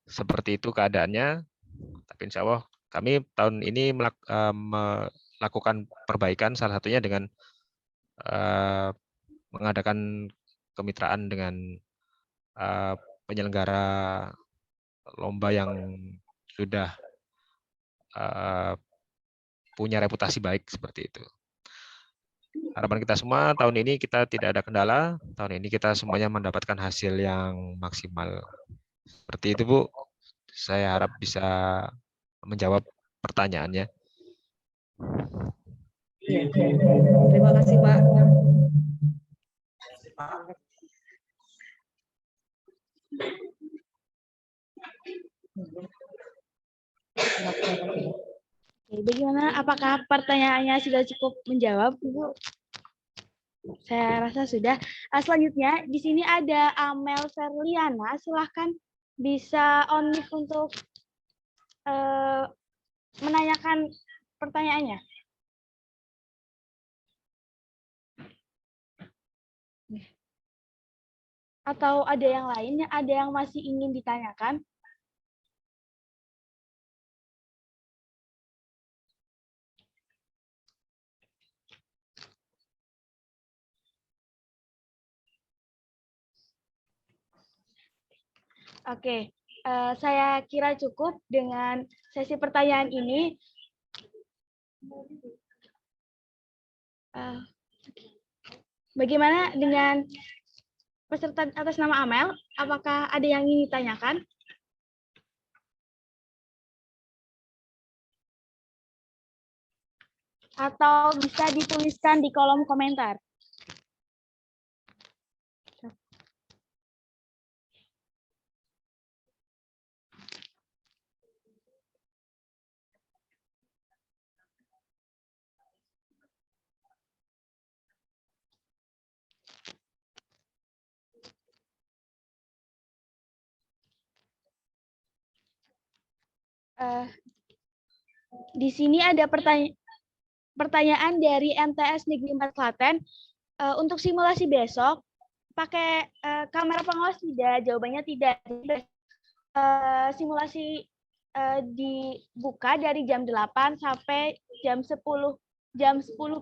seperti itu keadaannya, tapi insya Allah kami tahun ini melakukan perbaikan, salah satunya dengan mengadakan kemitraan dengan penyelenggara lomba yang sudah punya reputasi baik seperti itu. Harapan kita semua tahun ini kita tidak ada kendala, tahun ini kita semuanya mendapatkan hasil yang maksimal. Seperti itu, Bu. Saya harap bisa menjawab pertanyaannya. Terima kasih, Pak. Oke, bagaimana? Apakah pertanyaannya sudah cukup menjawab, Ibu? Saya rasa sudah. Selanjutnya di sini ada Amel Ferliana. Silahkan bisa on mic untuk menanyakan pertanyaannya. Atau ada yang lainnya? Ada yang masih ingin ditanyakan? Oke, saya kira cukup dengan sesi pertanyaan ini. Bagaimana dengan peserta atas nama Amel? Apakah ada yang ingin ditanyakan? atau bisa dituliskan di kolom komentar. Di sini ada pertanyaan dari MTS Negeri 4 Klaten. Untuk simulasi besok, pakai kamera pengawas tidak? Jawabannya tidak. Simulasi dibuka dari jam 8 sampai jam 10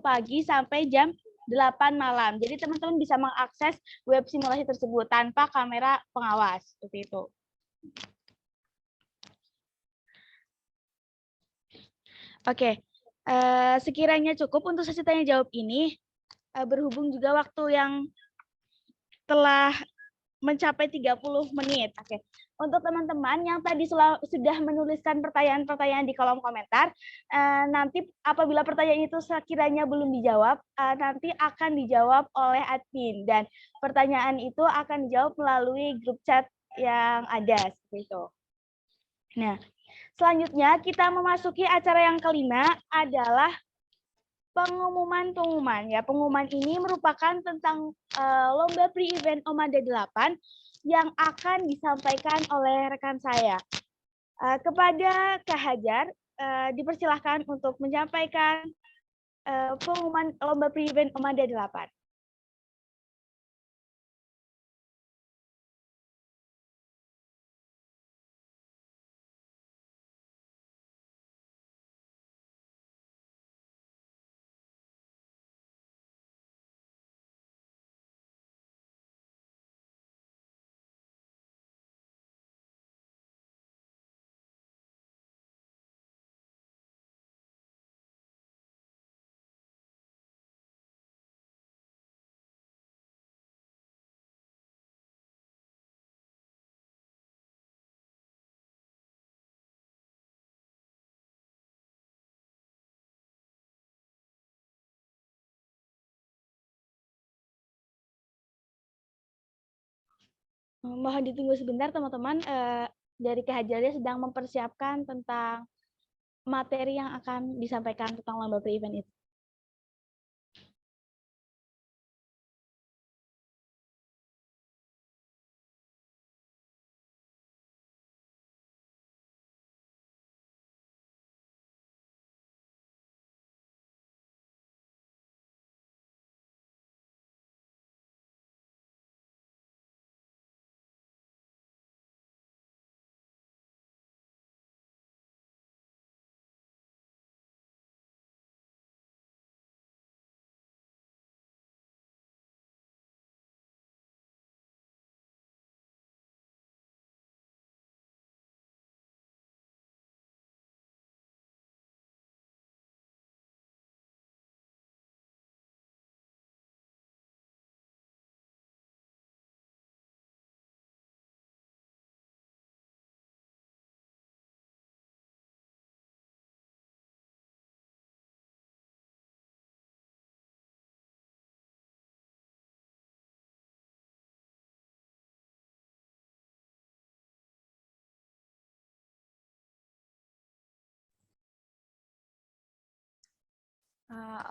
pagi sampai jam 8 malam. Jadi teman-teman bisa mengakses web simulasi tersebut tanpa kamera pengawas. Seperti itu. Oke, sekiranya cukup untuk sesi tanya jawab ini, berhubung juga waktu yang telah mencapai 30 menit. Oke. Untuk teman-teman yang tadi sudah menuliskan pertanyaan-pertanyaan di kolom komentar, nanti apabila pertanyaan itu sekiranya belum dijawab, nanti akan dijawab oleh admin dan pertanyaan itu akan dijawab melalui grup chat yang ada seperti itu. Nah, selanjutnya kita memasuki acara yang kelima adalah pengumuman. Ya, pengumuman ini merupakan tentang lomba pre-event Omada 8 yang akan disampaikan oleh rekan saya. Kepada Kak Hajar, dipersilahkan untuk menyampaikan pengumuman lomba pre-event Omada 8. Mohon ditunggu sebentar teman-teman, dari Kak Hajarnya sedang mempersiapkan tentang materi yang akan disampaikan tentang lomba pre-event itu.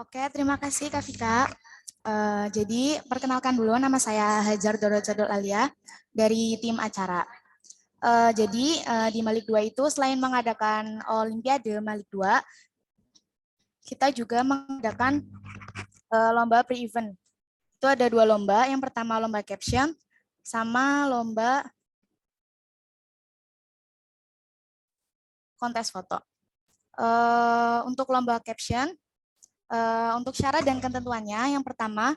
Oke, terima kasih Kak Vika. Jadi perkenalkan dulu, nama saya Hajar Dorojadol Alia dari tim acara. Jadi di Malik 2 itu selain mengadakan Olimpiade Malik 2, kita juga mengadakan lomba pre-event. Itu ada 2 lomba, yang pertama lomba caption, sama lomba kontes foto. Untuk lomba caption, untuk syarat dan ketentuannya, yang pertama,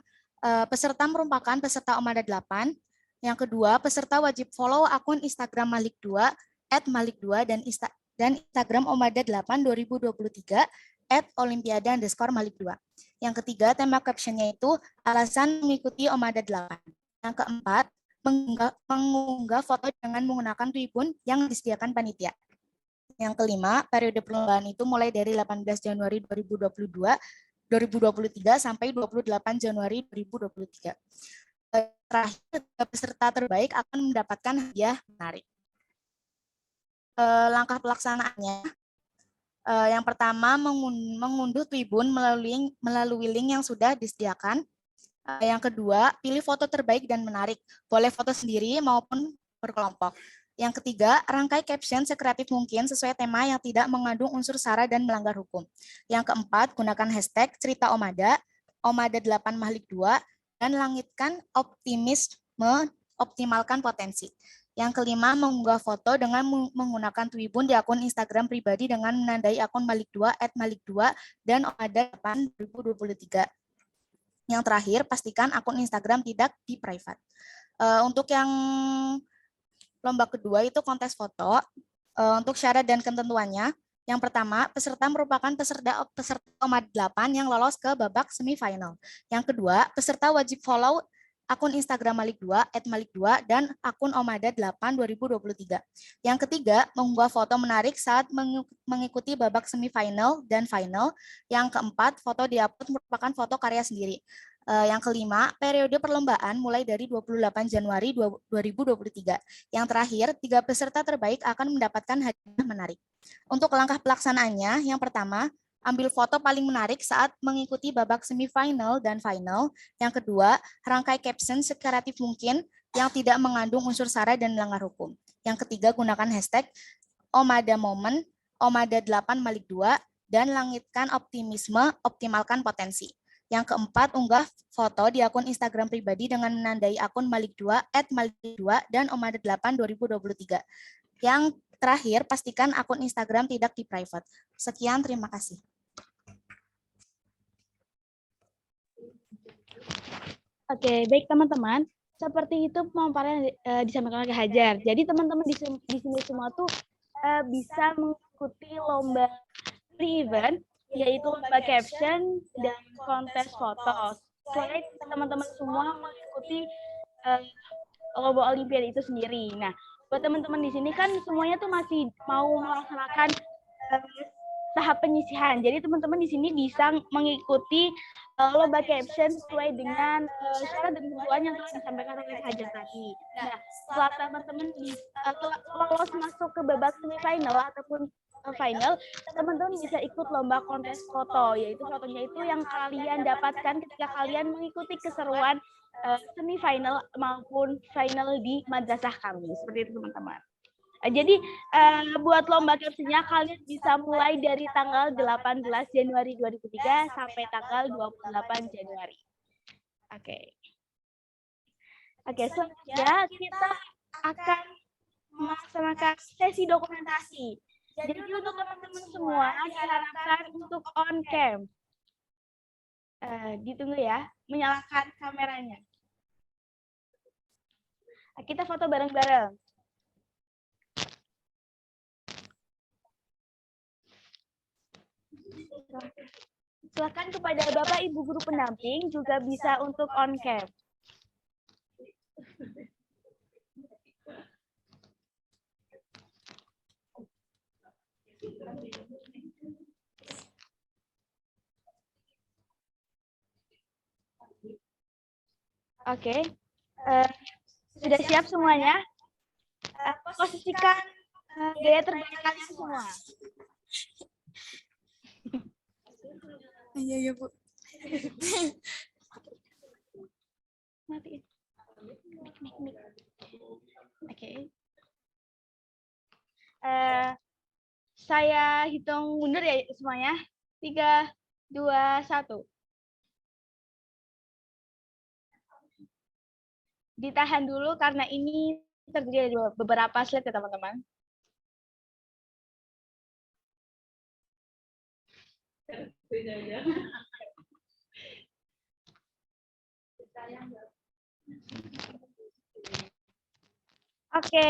peserta merupakan peserta Omada 8. Yang kedua, peserta wajib follow akun Instagram Malik 2, @malik2, dan Instagram Omada 8 2023, @olimpiade_malik 2. Yang ketiga, tema captionnya itu alasan mengikuti Omada 8. Yang keempat, mengunggah foto dengan menggunakan Tribun yang disediakan panitia. Yang kelima, periode perlombaan itu mulai dari 18 Januari 2023 sampai 28 Januari 2023. Terakhir, peserta terbaik akan mendapatkan hadiah menarik. Langkah pelaksanaannya, yang pertama mengunduh Tribun melalui link yang sudah disediakan. Yang kedua, pilih foto terbaik dan menarik, boleh foto sendiri maupun berkelompok. Yang ketiga, rangkai caption sekreatif mungkin sesuai tema yang tidak mengandung unsur sara dan melanggar hukum. Yang keempat, gunakan hashtag cerita Omada, Omada 8 Mahlik 2, dan langitkan optimisme, optimalkan potensi. Yang kelima, mengunggah foto dengan menggunakan Tribun di akun Instagram pribadi dengan menandai akun Malik2 @Malik2 dan Omada 8 2023. Yang terakhir, pastikan akun Instagram tidak di private. Untuk yang lomba kedua itu kontes foto. Untuk syarat dan ketentuannya, yang pertama, peserta merupakan peserta Omada 8 yang lolos ke babak semifinal. Yang kedua, peserta wajib follow akun Instagram Malik2 @Malik2 dan akun Omada 8 2023. Yang ketiga, mengunggah foto menarik saat mengikuti babak semifinal dan final. Yang keempat, foto diupload merupakan foto karya sendiri. Yang kelima, periode perlombaan mulai dari 28 Januari 2023. Yang terakhir, 3 peserta terbaik akan mendapatkan hadiah menarik. Untuk langkah pelaksanaannya, yang pertama, ambil foto paling menarik saat mengikuti babak semifinal dan final. Yang kedua, rangkai caption sekreatif mungkin yang tidak mengandung unsur sara dan melanggar hukum. Yang ketiga, gunakan hashtag Omada Momen, Omada 8 Malik 2, dan langitkan optimisme, optimalkan potensi. Yang keempat, unggah foto di akun Instagram pribadi dengan menandai akun Malik2 @Malik2 dan Omada 8 2023. Yang terakhir, pastikan akun Instagram tidak di private. Sekian, terima kasih. Oke, baik teman-teman. Seperti itu pemaparan disampaikan oleh Hajar. Jadi teman-teman di sini semua tuh bisa mengikuti lomba pre-event, yaitu lomba caption dan kontes foto. Selain teman-teman semua mengikuti lomba olimpiade itu sendiri. Nah, buat teman-teman di sini kan semuanya tuh masih mau melaksanakan tahap penyisihan. Jadi teman-teman di sini bisa mengikuti lomba caption sesuai dengan syarat dan ketentuan yang telah disampaikan oleh Hajar tadi. Nah, setelah teman-teman lolos masuk ke babak semifinal ataupun final, teman-teman bisa ikut lomba kontes foto, yaitu fotonya itu yang kalian dapatkan ketika kalian mengikuti keseruan semifinal maupun final di madrasah kami. Seperti itu teman-teman. Jadi buat lomba captionnya kalian bisa mulai dari tanggal 18 Januari 2003 sampai tanggal 28 Januari. Oke, selanjutnya kita akan melaksanakan sesi dokumentasi. Jadi untuk teman-teman semua diharapkan untuk on cam. Ditunggu ya, menyalakan kameranya. Kita foto bareng-bareng. Silakan kepada Bapak Ibu guru pendamping juga bisa untuk on cam. Oke, sudah siap semuanya? Posisikan gaya terbaik kalian semua. Iya, Bu. Matiin. Oke. Saya hitung mundur ya semuanya. 3, 2, 1. Ditahan dulu karena ini terdiri dari beberapa slide ya teman-teman. Oke.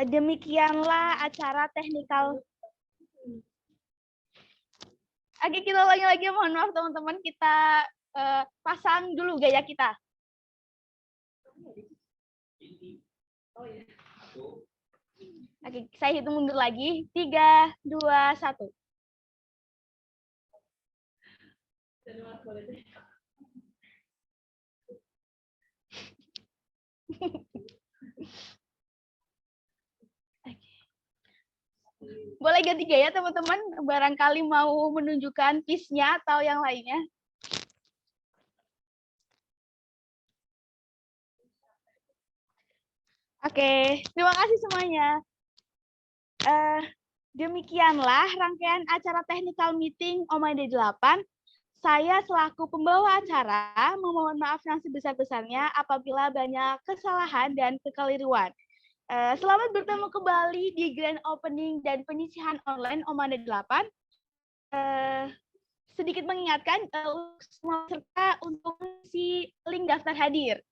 Demikianlah acara teknikal. Oke, kita ulangi lagi. Mohon maaf teman-teman, kita pasang dulu gaya kita. Oke, saya hitung mundur lagi. 3, 2, 1. Boleh ganti gaya teman-teman, barangkali mau menunjukkan piece-nya atau yang lainnya. Oke, terima kasih semuanya. Demikianlah rangkaian acara technical meeting OMAD 8. Saya selaku pembawa acara memohon maaf yang sebesar-besarnya apabila banyak kesalahan dan kekeliruan. Selamat bertemu kembali di grand opening dan penyisihan online OMAD 8. Sedikit mengingatkan semua peserta untuk mengisi link daftar hadir.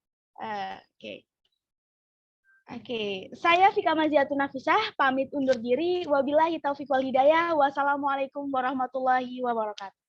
Oke, saya Fika Maziatun Nafisah, pamit undur diri. Wabillahi taufiq wal hidayah. Wassalamualaikum warahmatullahi wabarakatuh.